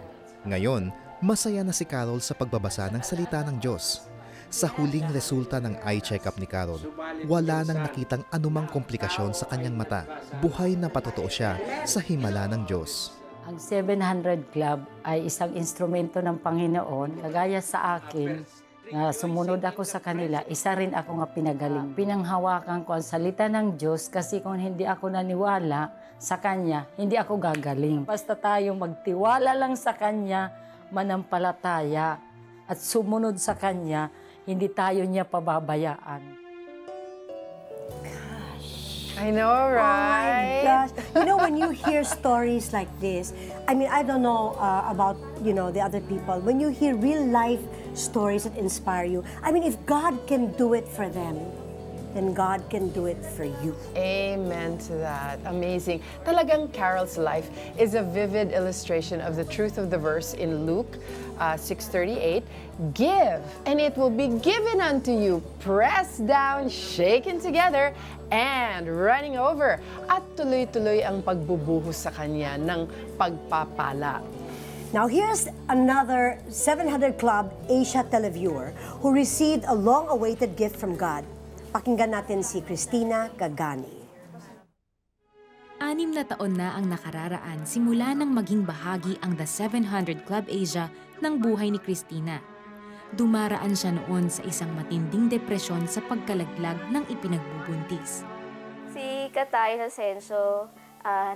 Ngayon, masaya na si Carol sa pagbabasa ng salita ng Diyos. Sa huling resulta ng eye check-up ni Carol, wala nang nakitang anumang komplikasyon sa kanyang mata. Buhay na patotoo siya sa himala ng Diyos. Ang 700 Club ay isang instrumento ng Panginoon. Kagaya sa akin, na sumunod ako sa kanila, isa rin ako nga pinagaling. Pinanghawakan ko ang salita ng Diyos kasi kung hindi ako naniwala sa Kanya, hindi ako gagaling. Basta tayo magtiwala lang sa Kanya, manampalataya at sumunod sa Kanya, hindi tayo niya pababayaan. I know, right? Oh my gosh. You know, when you hear stories like this, I mean, I don't know about, the other people. When you hear real life stories that inspire you, I mean, if God can do it for them, then God can do it for you. Amen to that. Amazing. Talagang Carol's life is a vivid illustration of the truth of the verse in Luke 6:38. Give, and it will be given unto you, pressed down, shaken together, and running over. At tuloy-tuloy ang pagbubuhos sa kanya ng pagpapala. Now, here's another 700 Club Asia televiewer who received a long-awaited gift from God. Pakinggan natin si Christina Gagani. 6 na taon na ang nakararaan simula nang maging bahagi ang The 700 Club Asia ng buhay ni Christina. Dumaraan siya noon sa isang matinding depresyon sa pagkalaglag ng ipinagbubuntis. Si Katay Hasenso,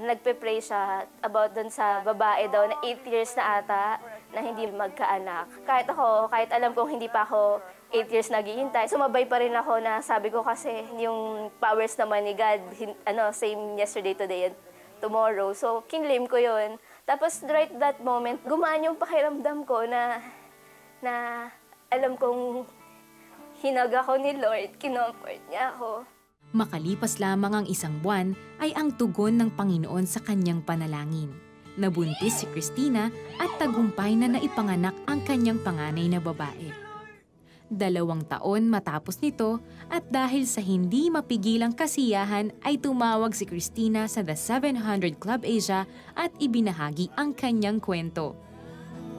nagpe-pray siya about dun sa babae daw na 8 years na ata na hindi magkaanak. Kahit alam kong hindi pa ako 8 years naghihintay, sumabay pa rin ako na sabi ko kasi yung powers naman ni God, same yesterday, today, and tomorrow. So, kinlaim ko yun. Tapos, right that moment, gumaan yung pakiramdam ko na alam kong hinag ako ni Lord, kinomfort niya ako. Makalipas lamang ang 1 buwan ay ang tugon ng Panginoon sa kanyang panalangin. Nabuntis si Christina at tagumpay na naipanganak ang kanyang panganay na babae. 2 taon matapos nito at dahil sa hindi mapigilang kasiyahan ay tumawag si Christina sa The 700 Club Asia at ibinahagi ang kanyang kwento.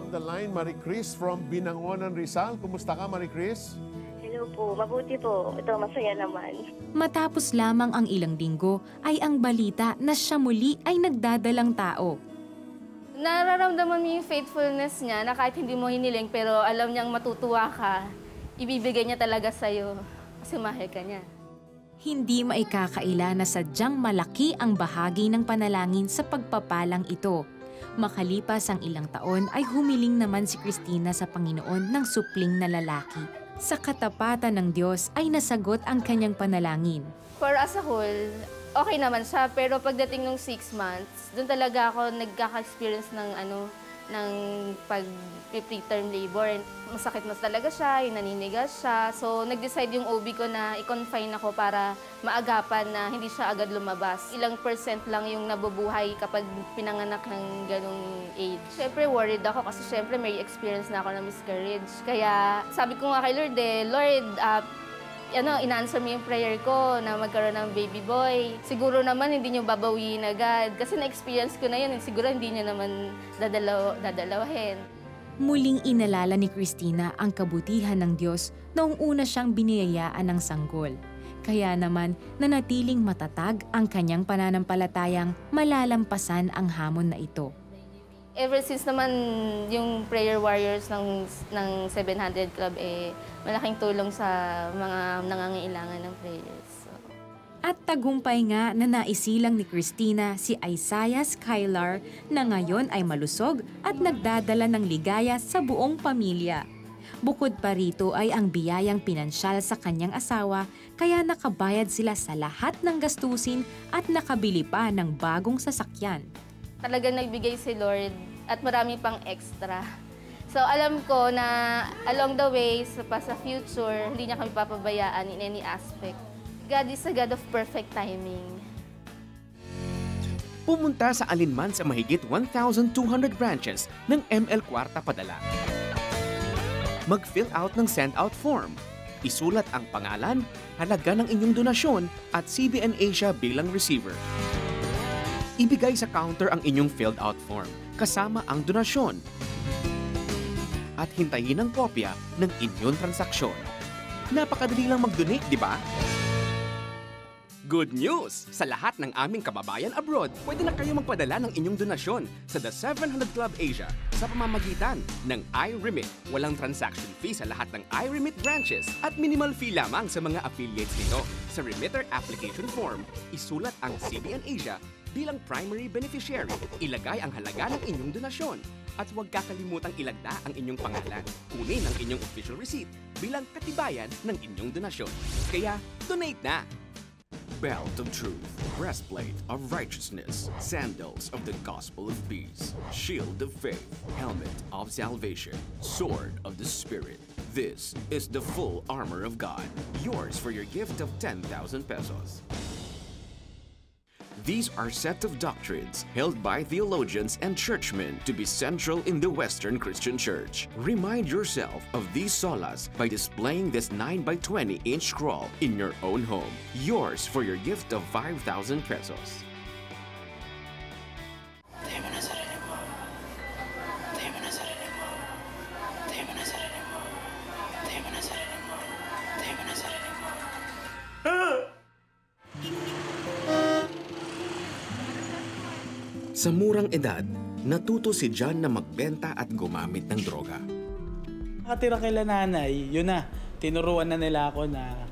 On the line, Marie Chris from Binangonan, Rizal. Kumusta ka, Marie Chris? Hello po, mabuti po. Ito, masaya naman. Matapos lamang ang ilang linggo ay ang balita na siya muli ay nagdadalang tao. Nararamdaman mo yung faithfulness niya na kahit hindi mo hiniling pero alam niyang matutuwa ka, ibibigay niya talaga sa'yo kasi mahal ka niya. Hindi maikakaila na sadyang malaki ang bahagi ng panalangin sa pagpapalang ito. Makalipas ang ilang taon ay humiling naman si Christina sa Panginoon ng supling na lalaki. Sa katapatan ng Diyos ay nasagot ang kanyang panalangin. For as a whole, okay naman siya, pero pagdating ng 6 months, doon talaga ako nagkaka-experience ng pag-preterm labor. Masakit mas talaga siya, yung naninigas siya. So, nag-decide yung OB ko na i-confine ako para maagapan na hindi siya agad lumabas. Ilang % lang yung nabubuhay kapag pinanganak ng ganong age. Siyempre, worried ako kasi siyempre may experience na ako na miscarriage. Kaya, sabi ko nga kay Lord, Lord, inanswer mo yung prayer ko na magkaroon ng baby boy. Siguro naman hindi nyo babawiin agad. Kasi na-experience ko na yun, siguro hindi nyo naman dadalawahin. Muling inalala ni Christina ang kabutihan ng Diyos noong una siyang biniyayaan ng sanggol. Kaya naman nanatiling matatag ang kanyang pananampalatayang malalampasan ang hamon na ito. Ever since naman yung prayer warriors ng 700 Club, malaking tulong sa mga nangangailangan ng prayers. So. At tagumpay nga na naisilang ni Christina si Isaiah Skylar na ngayon ay malusog at nagdadala ng ligaya sa buong pamilya. Bukod pa rito ay ang biyayang pinansyal sa kanyang asawa kaya nakabayad sila sa lahat ng gastusin at nakabili pa ng bagong sasakyan. Talagang nagbigay si Lord at marami pang extra. So alam ko na along the way, sa future, hindi niya kami papabayaan in any aspect. God is a God of perfect timing. Pumunta sa alinman sa mahigit 1,200 branches ng ML Kwarta Padala. Mag-fill out ng send-out form. Isulat ang pangalan, halaga ng inyong donasyon at CBN Asia bilang receiver. Ibigay sa counter ang inyong filled out form kasama ang donasyon at hintayin ang kopya ng inyong transaksyon. Napakadali lang mag-donate, di ba? Good news! Sa lahat ng aming kababayan abroad, pwede na kayo magpadala ng inyong donasyon sa The 700 Club Asia sa pamamagitan ng iRemit. Walang transaction fee sa lahat ng iRemit branches at minimal fee lamang sa mga affiliates nito. Sa remitter application form, isulat ang CBN Asia bilang primary beneficiary. Ilagay ang halaga ng inyong donasyon at huwag kakalimutang ilagda ang inyong pangalan. Kunin ang inyong official receipt bilang katibayan ng inyong donasyon. Kaya, donate na! Belt of truth, breastplate of righteousness, sandals of the gospel of peace, shield of faith, helmet of salvation, sword of the Spirit. This is the full armor of God, yours for your gift of 10,000 pesos. These are set of doctrines held by theologians and churchmen to be central in the Western Christian Church. Remind yourself of these solas by displaying this 9x20-inch scroll in your own home. Yours for your gift of 5,000 pesos. Sa murang edad, natuto si John na magbenta at gumamit ng droga. Nakatira kay nanay, yun na. Tinuruan na nila ako na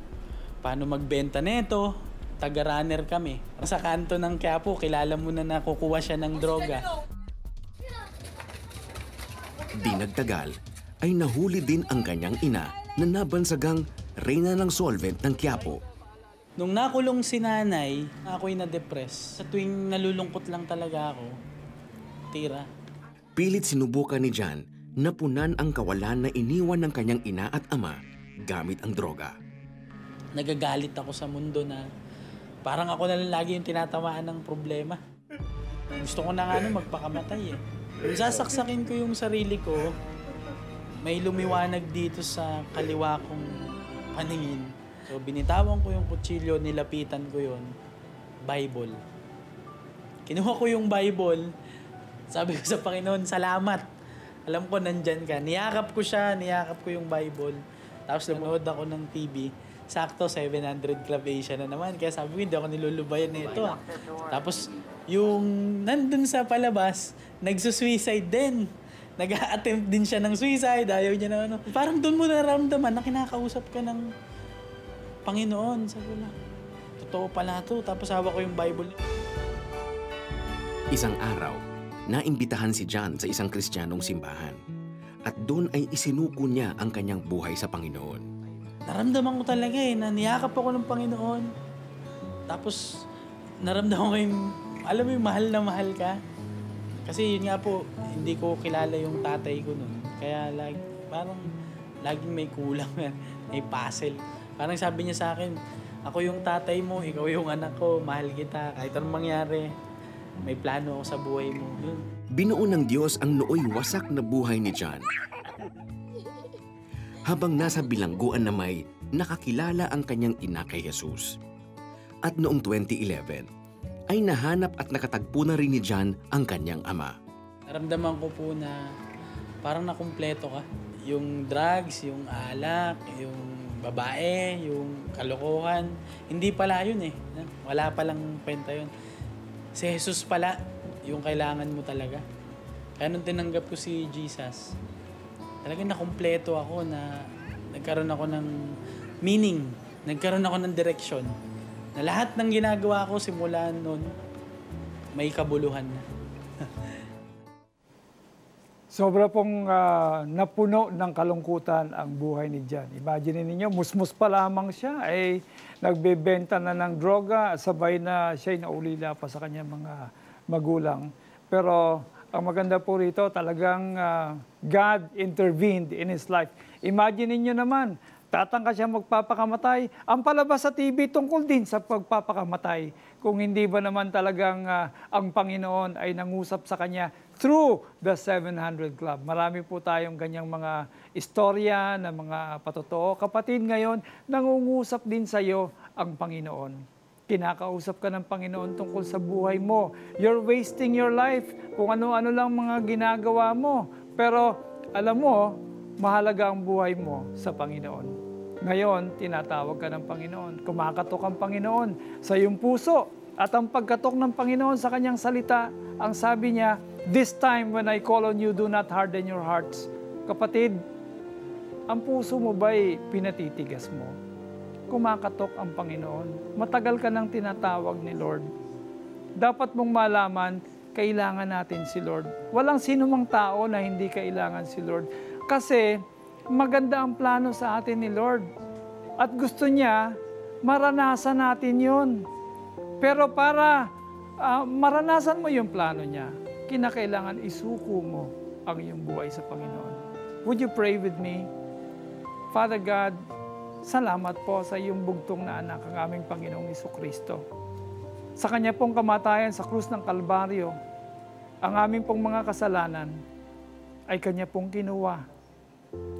paano magbenta nito. Taga-runner kami. Sa kanto ng Quiapo, kilala mo na nakukuha siya ng droga. Di nagtagal, ay nahuli din ang kanyang ina na nabansagang reyna ng solvent ng Quiapo. Nung nakulong si nanay, ako'y na-depress. Sa tuwing nalulungkot lang talaga ako, tira. Pilit sinubukan ni John na punan ang kawalan na iniwan ng kanyang ina at ama gamit ang droga. Nagagalit ako sa mundo na parang ako na lang lagi yung tinatamaan ng problema. Gusto ko na nga magpakamatay eh. Kung sasaksakin ko yung sarili ko, may lumiwanag dito sa kaliwa kong paningin. So binitawan ko yung kutsilyo, nilapitan ko yun, Bible. Kinuha ko yung Bible, sabi ko sa Panginoon, salamat. Alam ko nandyan ka. Niyakap ko siya, niyakap ko yung Bible. Tapos nanood ako ng TV. Sakto, 700 Club Asia na naman. Kaya sabi ko, hindi ako nilulubayan na ito. Tapos yung nandun sa palabas, nagsusuicide din. Nag-a-attempt din siya ng suicide. Ayaw niya na ano. Parang doon mo nararamdaman na kinakausap ka ng Panginoon. Sabi ko na, totoo pala ito. Tapos hawak ko yung Bible. Isang araw, naimbitahan si John sa isang Kristiyanong simbahan. At doon ay isinuko niya ang kanyang buhay sa Panginoon. Naramdaman ko talaga na niyakap ako ng Panginoon. Tapos naramdaman ko yung, alam mo yung mahal na mahal ka. Kasi yun nga po, hindi ko kilala yung tatay ko nun. Kaya parang laging may kulang, may puzzle. Parang sabi niya sa akin, ako yung tatay mo, ikaw yung anak ko, mahal kita. Kahit anong mangyari, may plano ako sa buhay mo. Yun. Binuo ng Diyos ang nooy wasak na buhay ni John. Habang nasa bilangguan na may nakakilala ang kanyang ina kay Jesus. At noong 2011, ay nahanap at nakatagpo na rin ni John ang kanyang ama. Naramdaman ko po na parang nakumpleto ka. Yung drugs, yung alak, yung babae, yung kalokohan, hindi pala yun eh. Wala palang kwenta yun. Si Jesus pala, yung kailangan mo talaga. Kaya nung tinanggap ko si Jesus, talagang nakumpleto ako na nagkaroon ako ng meaning, nagkaroon ako ng direksyon. Na lahat ng ginagawa ko simula noon, may kabuluhan na. Sobra pong napuno ng kalungkutan ang buhay ni John. Imagine ninyo, musmus pa lamang siya, ay nagbebenta na ng droga, sabay na siya'y naulila pa sa kanyang mga magulang. Pero ang maganda po rito, talagang God intervened in his life. Imagine ninyo naman, tatangka siya magpapakamatay. Ang palabas sa TV tungkol din sa pagpapakamatay. Kung hindi ba naman talagang ang Panginoon ay nangusap sa kanya through the 700 Club. Marami po tayong ganyang mga istorya na mga patotoo. Kapatid, ngayon, nangungusap din sa iyo ang Panginoon. Kinakausap ka ng Panginoon tungkol sa buhay mo. You're wasting your life kung ano-ano lang mga ginagawa mo. Pero alam mo, mahalaga ang buhay mo sa Panginoon. Ngayon, tinatawag ka ng Panginoon. Kumakatok ang Panginoon sa iyong puso. At ang pagkatok ng Panginoon sa kanyang salita, ang sabi niya, "This time when I call on you, do not harden your hearts." Kapatid, ang puso mo ba'y pinatitigas mo? Kumakatok ang Panginoon. Matagal ka nang tinatawag ni Lord. Dapat mong malaman, kailangan natin si Lord. Walang sinumang tao na hindi kailangan si Lord. Kasi maganda ang plano sa atin ni Lord. At gusto niya, maranasan natin yun. Pero para maranasan mo yung plano niya, kinakailangan isuko mo ang iyong buhay sa Panginoon. Would you pray with me? Father God, salamat po sa iyong bugtong na anak, ang aming Panginoong Jesucristo. Sa kanya pong kamatayan sa krus ng Kalbaryo, ang aming pong mga kasalanan ay kanya pong kinuha.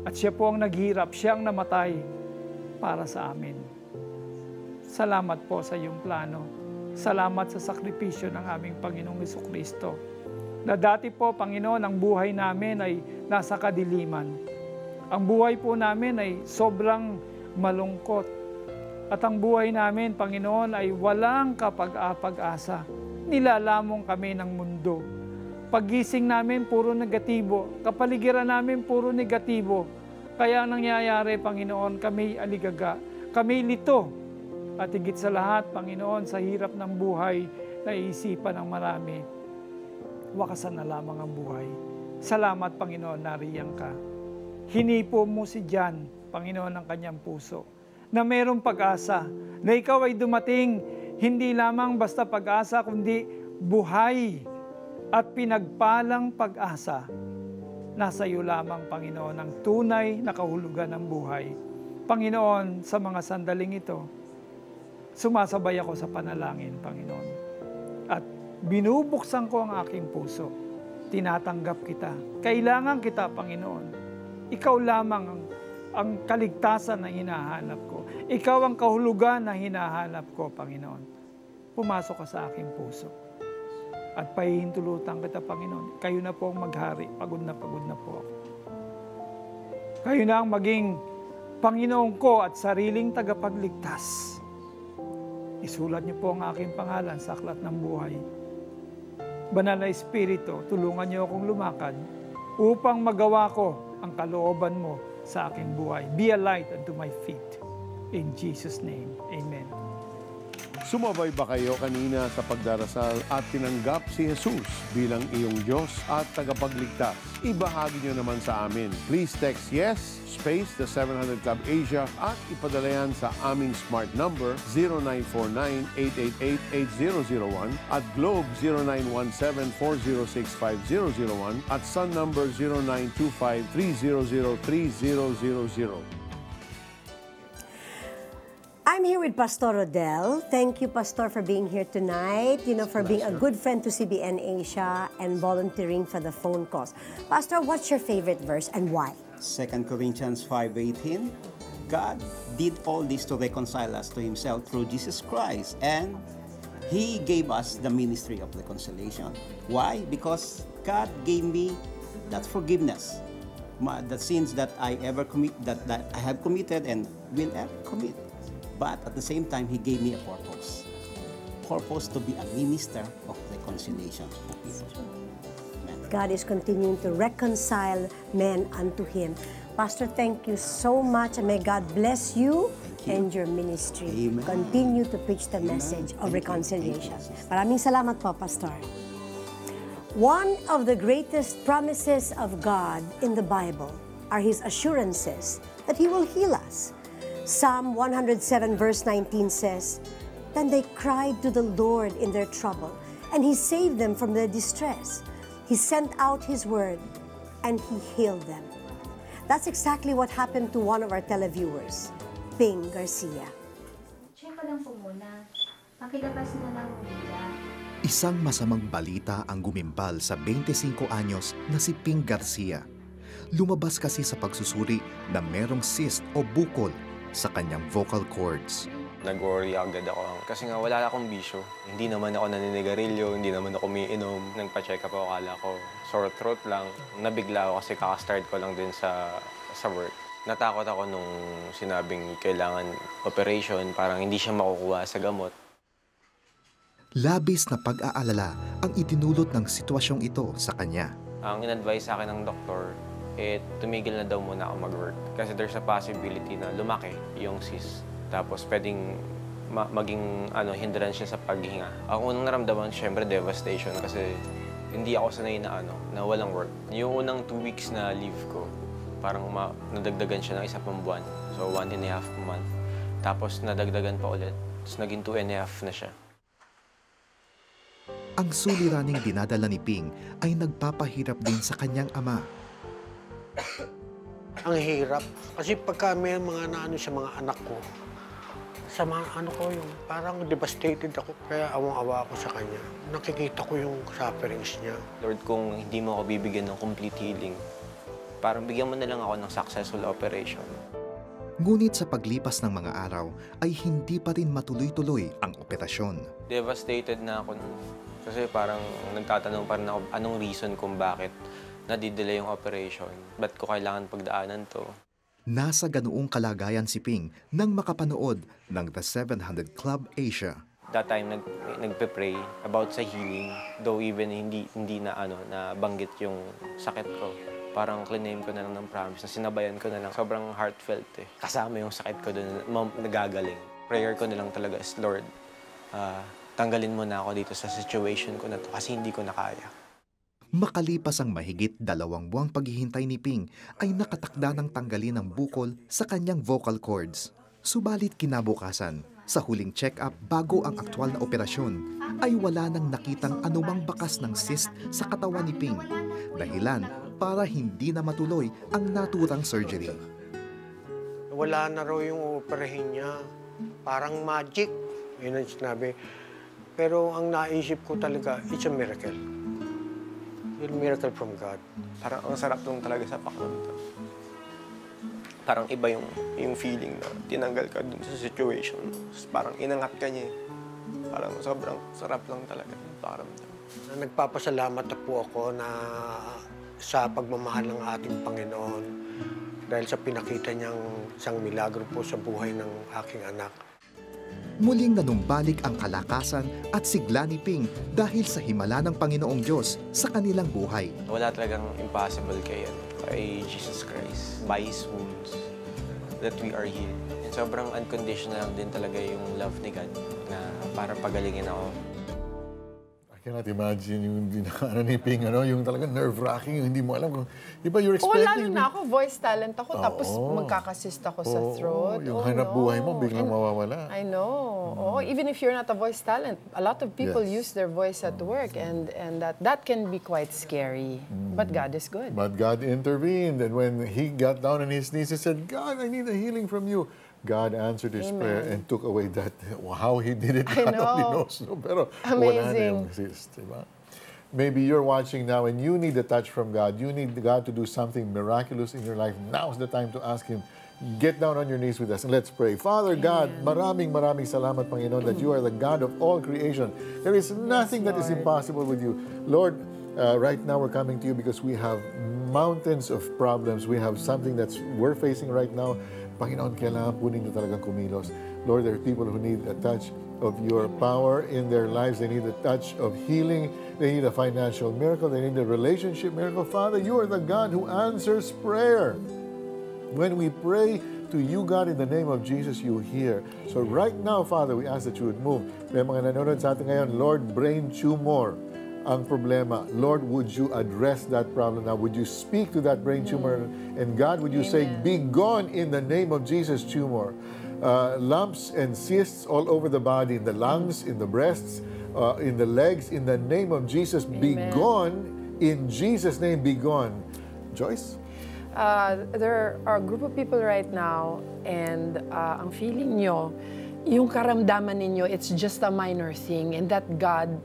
At siya po ang naghirap, siya ang namatay para sa amin. Salamat po sa iyong plano. Salamat sa sakripisyo ng aming Panginoong Jesucristo. Na dati po, Panginoon, ang buhay namin ay nasa kadiliman. Ang buhay po namin ay sobrang malungkot. At ang buhay namin, Panginoon, ay walang kapag-asa. Nilalamong kami ng mundo. Paggising namin, puro negatibo. Kapaligiran namin, puro negatibo. Kaya nangyayari, Panginoon, kami aligaga. Kami lito. At higit sa lahat, Panginoon, sa hirap ng buhay, naiisipan ng marami, wakasan na lamang ang buhay. Salamat, Panginoon, nariyan ka. Hinipo mo si John, Panginoon, ng kanyang puso, na mayroong pag-asa, na ikaw ay dumating, hindi lamang basta pag-asa, kundi buhay at pinagpalang pag-asa. Nasa iyo lamang, Panginoon, ang tunay na kahulugan ng buhay. Panginoon, sa mga sandaling ito, sumasabay ako sa panalangin, Panginoon. At binubuksan ko ang aking puso. Tinatanggap kita. Kailangan kita, Panginoon. Ikaw lamang ang kaligtasan na hinahanap ko. Ikaw ang kahulugan na hinahanap ko, Panginoon. Pumasok ka sa aking puso. At pahihintulutan kita, Panginoon. Kayo na po ang maghari. Pagod na po ako. Kayo na ang maging Panginoon ko at sariling tagapagligtas. Isulat niyo po ang aking pangalan sa aklat ng buhay. Banal na Espiritu, tulungan niyo akong lumakad upang magawa ko ang kalooban mo sa aking buhay. Be a light unto my feet. In Jesus' name, amen. Sumabay ba kayo kanina sa pagdarasal at tinanggap si Jesus bilang iyong Diyos at tagapagligtas? Ibahagi niyo naman sa amin. Please text yes, space the 700 Club Asia at ipadala yan sa aming smart number 0949-888-8001 at Globe 0917-406-5001 at Sun number 0925-300-3000. I'm here with Pastor Rodel. Thank you, Pastor, for being here tonight, for being a good friend to CBN Asia and volunteering for the phone calls. Pastor, what's your favorite verse and why? 2 Corinthians 5:18, God did all this to reconcile us to Himself through Jesus Christ. And He gave us the ministry of reconciliation. Why? Because God gave me that forgiveness. The sins that I ever that I have committed and will ever commit. But at the same time, He gave me a purpose. Purpose to be a minister of reconciliation. God is continuing to reconcile men unto Him. Pastor, thank you so much, and may God bless you and your ministry. Amen. Continue to preach the message of reconciliation. Maraming salamat po, Pastor. One of the greatest promises of God in the Bible are His assurances that He will heal us. Psalm 107 verse 19 says, "Then they cried to the Lord in their trouble, and He saved them from their distress. He sent out His word, and He healed them." That's exactly what happened to one of our televiewers, Ping Garcia. Check ko lang po muna. Pakilabas na lang nila. Isang masamang balita ang gumimbal sa 25 anyos na si Ping Garcia. Lumabas kasi sa pagsusuri na merong cyst o bukol sa kanyang vocal cords. Nag-worry agad ako kasi nga wala akong bisyo. Hindi naman ako naninigarilyo, hindi naman ako umiinom. Nagpa-check up ako, akala ko sore throat lang. Nabigla ako kasi kaka-start ko lang din sa work. Natakot ako nung sinabing kailangan operation, parang hindi siya makukuha sa gamot. Labis na pag-aalala ang itinulot ng sitwasyong ito sa kanya. Ang in-advise sa akin ng doktor, tumigil na daw muna ako mag-work. Kasi there's a possibility na lumaki yung cyst. Tapos pwedeng maging hindrance siya sa paghinga. Ang unang naramdaman, syempre, devastation kasi hindi ako sanay na walang work. Yung unang 2 weeks na leave ko, parang nadagdagan siya ng 1 buwan. So 1.5 month. Tapos nadagdagan pa ulit. Tapos naging 2.5 na siya. Ang suliraning dinadala ni Ping ay nagpapahirap din sa kanyang ama. Ang hirap. Kasi pagka may mga sa mga anak ko, sa mga yung parang devastated ako. Kaya awang-awa ako sa kanya. Nakikita ko yung sufferings niya. Lord, kung hindi mo ako bibigyan ng complete healing, parang bigyan mo na lang ako ng successful operation. Ngunit sa paglipas ng mga araw ay hindi pa rin matuloy-tuloy ang operasyon. Devastated na ako kasi parang nagtatanong pa rin ako anong reason kung bakit nadidelay yung operation. Ba't ko kailangan pagdaanan to? Nasa ganoong kalagayan si Ping nang makapanood ng The 700 Club Asia. That time nagpe-pray about sa healing, though even hindi na nabanggit yung sakit ko. Parang claim ko na lang ng promise na sinabayan ko na lang. Sobrang heartfelt Kasama yung sakit ko doon, nagagaling. Prayer ko na lang talaga is, Lord, tanggalin mo na ako dito sa situation ko na to kasi hindi ko na kaya. Makalipas ang mahigit 2 buwang paghihintay ni Ping ay nakatakda ng tanggalin ang bukol sa kanyang vocal cords. Subalit kinabukasan, sa huling check-up bago ang aktwal na operasyon, ay wala nang nakitang anumang bakas ng cyst sa katawan ni Ping. Dahilan para hindi na matuloy ang naturang surgery. Wala na raw yung operahin niya. Parang magic. Yun ang sinabi. Pero ang naisip ko talaga, it's a miracle. A miracle from God. Parang ang sarap lang talaga sa pakiramdam. Parang iba yung feeling na tinanggal ka dun sa situation. Parang inangat ka niya. Parang sobrang sarap lang talaga yung pakiramdam. Nagpapasalamat na po ako na sa pagmamahal ng ating Panginoon dahil sa pinakita niyang isang milagro po sa buhay ng aking anak. Muling nanumbalik ang kalakasan at sigla ni Ping dahil sa himala ng Panginoong Diyos sa kanilang buhay. Wala talagang impossible kay Jesus Christ. By His wounds that we are healed. And sobrang unconditional lang din talaga yung love ni God na para pagalingin ako. I cannot imagine yung ni Ping, yung talagang nerve-wracking, yung hindi mo alam kung, di ba you're expecting... lalo na ako, voice talent ako, tapos magkakasist ako sa throat. Yung hanap buhay mo, biglang mawawala. I know. Even if you're not a voice talent, a lot of people use their voice at work, and that can be quite scary. But God is good. But God intervened, and when he got down on his knees, he said, God, I need a healing from you. God answered his prayer and took away that. How he did it, God only knows. No? Pero wala na yung cyst, diba? Maybe you're watching now and you need a touch from God. You need God to do something miraculous in your life. Now's the time to ask Him. get down on your knees with us and let's pray. Father God, maraming salamat, Panginoon, that you are the God of all creation. There is nothing that is impossible with you. Lord, right now we're coming to you because we have mountains of problems. We have something that's we're facing right now. Panginoon, kailangan po ninyo talagang kumilos. Lord, there are people who need a touch of your power in their lives. They need a touch of healing. They need a financial miracle. They need a relationship miracle. Father, you are the God who answers prayer. When we pray to you, God, in the name of Jesus, you hear. So right now, Father, we ask that you would move. May mga nanonood sa atin ngayon, Lord, brain tumor ang problema. Lord, would you address that problem now? Would you speak to that brain tumor? And God, would you say, be gone in the name of Jesus, tumor. Lumps and cysts all over the body, in the lungs, in the breasts, in the legs, in the name of Jesus, be gone. In Jesus' name, be gone. Joyce? There are a group of people right now, and ang feeling nyo, yung karamdaman ninyo, it's just a minor thing, and that God,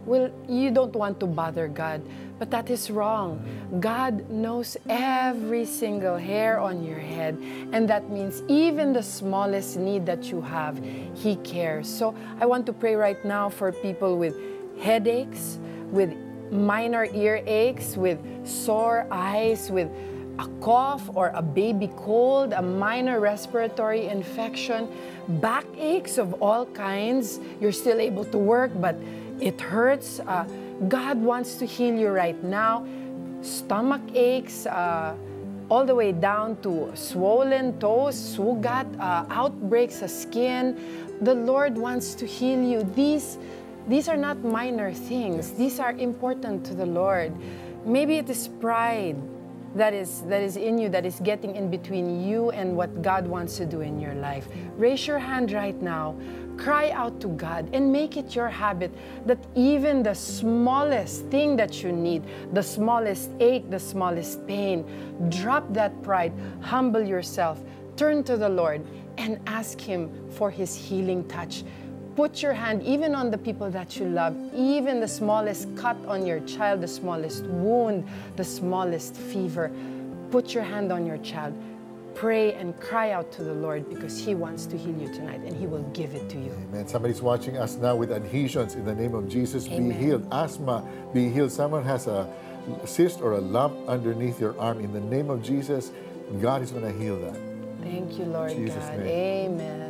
well, you don't want to bother God, but that is wrong. God knows every single hair on your head, and that means even the smallest need that you have, He cares. So I want to pray right now for people with headaches, with minor ear aches, with sore eyes, with a cough or a baby cold, a minor respiratory infection, backaches of all kinds. You're still able to work, but it hurts. God wants to heal you right now. Stomach aches, all the way down to swollen toes, sugat, outbreaks of skin. The Lord wants to heal you. These are not minor things. These are important to the Lord. Maybe it is pride that is in you, that is getting in between you and what God wants to do in your life. Raise your hand right now. Cry out to God and make it your habit that even the smallest thing that you need, the smallest ache, the smallest pain, drop that pride, humble yourself, turn to the Lord and ask Him for His healing touch. Put your hand even on the people that you love, even the smallest cut on your child, the smallest wound, the smallest fever. Put your hand on your child. Pray and cry out to the Lord because He wants to heal you tonight and He will give it to you. Amen. Somebody's watching us now with adhesions. In the name of Jesus, Amen. Be healed. Asthma, be healed. Someone has a cyst or a lump underneath your arm. In the name of Jesus, God is going to heal that. Thank you, Lord In Jesus' God. name. Amen.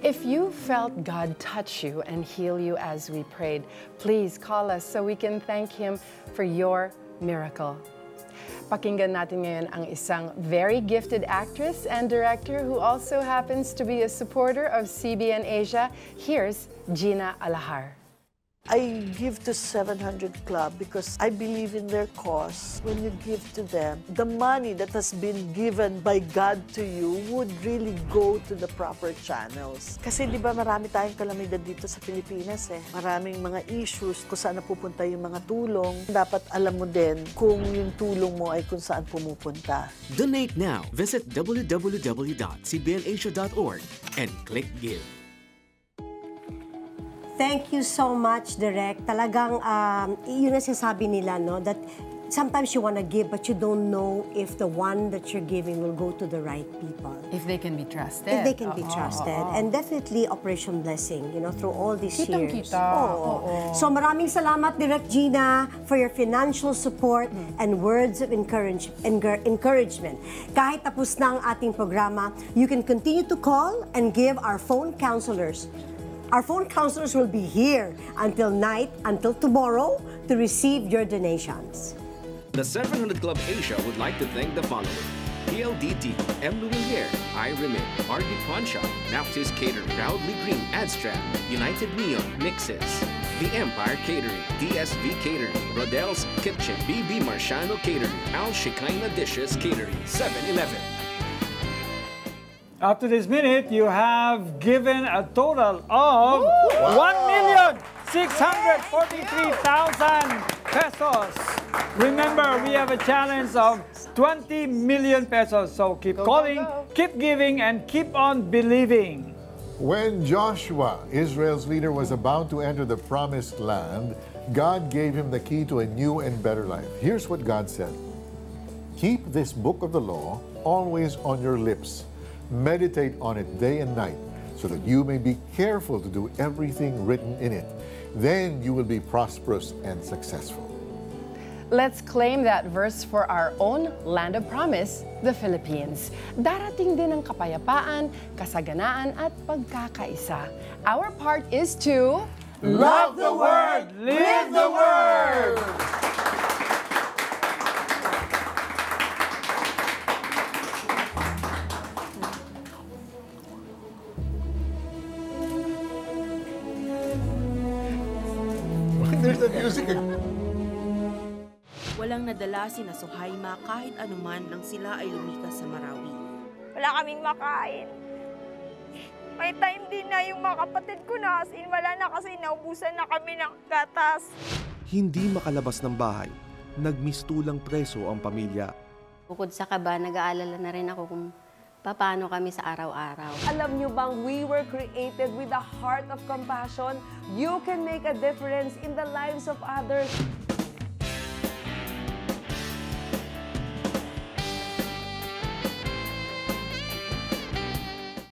If you felt God touch you and heal you as we prayed, please call us so we can thank Him for your miracle. Pakinggan natin ngayon ang isang very gifted actress and director who also happens to be a supporter of CBN Asia. Here's Gina Alahar. I give to 700 Club because I believe in their cause. When you give to them, the money that has been given by God to you would really go to the proper channels. Kasi di ba marami tayong kalamidad dito sa Pilipinas eh. Maraming mga issues kung saan napupunta yung mga tulong. Dapat alam mo din kung yung tulong mo ay kung saan pumupunta. Donate now. Visit www.cbnasia.org and click Give. Thank you so much, Direk. Talagang, yun ang sinasabi nila, no? That sometimes you want to give, but you don't know if the one that you're giving will go to the right people. If they can be trusted. If they can be trusted. And definitely, Operation Blessing, you know, through all these years. Kitang-kita. So maraming salamat, Direk Gina, for your financial support and words of encouragement. Kahit tapos na ang ating programa, you can continue to call and give our phone counselors. Our phone counselors will be here until night, until tomorrow, to receive your donations. The 700 Club Asia would like to thank the following: PLDT, M. Lumiere, I Remit, RD Pawn Shop, Baptist Cater, Proudly Green, Adstrap, United Neon, Mixes, The Empire Catering, DSV Catering, Rodel's Kitchen, BB Marciano Catering, Al Shekinah Dishes Catering, 7-Eleven. Up to this minute, you have given a total of 1,643,000 pesos. Remember, we have a challenge of 20 million pesos. So keep calling, keep giving, and keep on believing. When Joshua, Israel's leader, was about to enter the promised land, God gave him the key to a new and better life. Here's what God said: "Keep this book of the law always on your lips. Meditate on it day and night, so that you may be careful to do everything written in it. Then you will be prosperous and successful. Let's claim that verse for our own land of promise, the Philippines. Darating din ang kapayapaan, kasaganaan at pagkakaisa. Our part is to Love the Word! Live the Word! There's the music. Walang nadala sina Suhaima kahit anuman nang sila ay lumikas sa Marawi. Wala kaming makain. May time din na yung mga kapatid ko na as in wala na kasi naubusan na kami ng gatas. Hindi makalabas ng bahay, nagmistulang preso ang pamilya. Bukod sa kaba, nag-aalala na rin ako kung paano kami sa araw-araw. Alam nyo bang we were created with a heart of compassion? You can make a difference in the lives of others.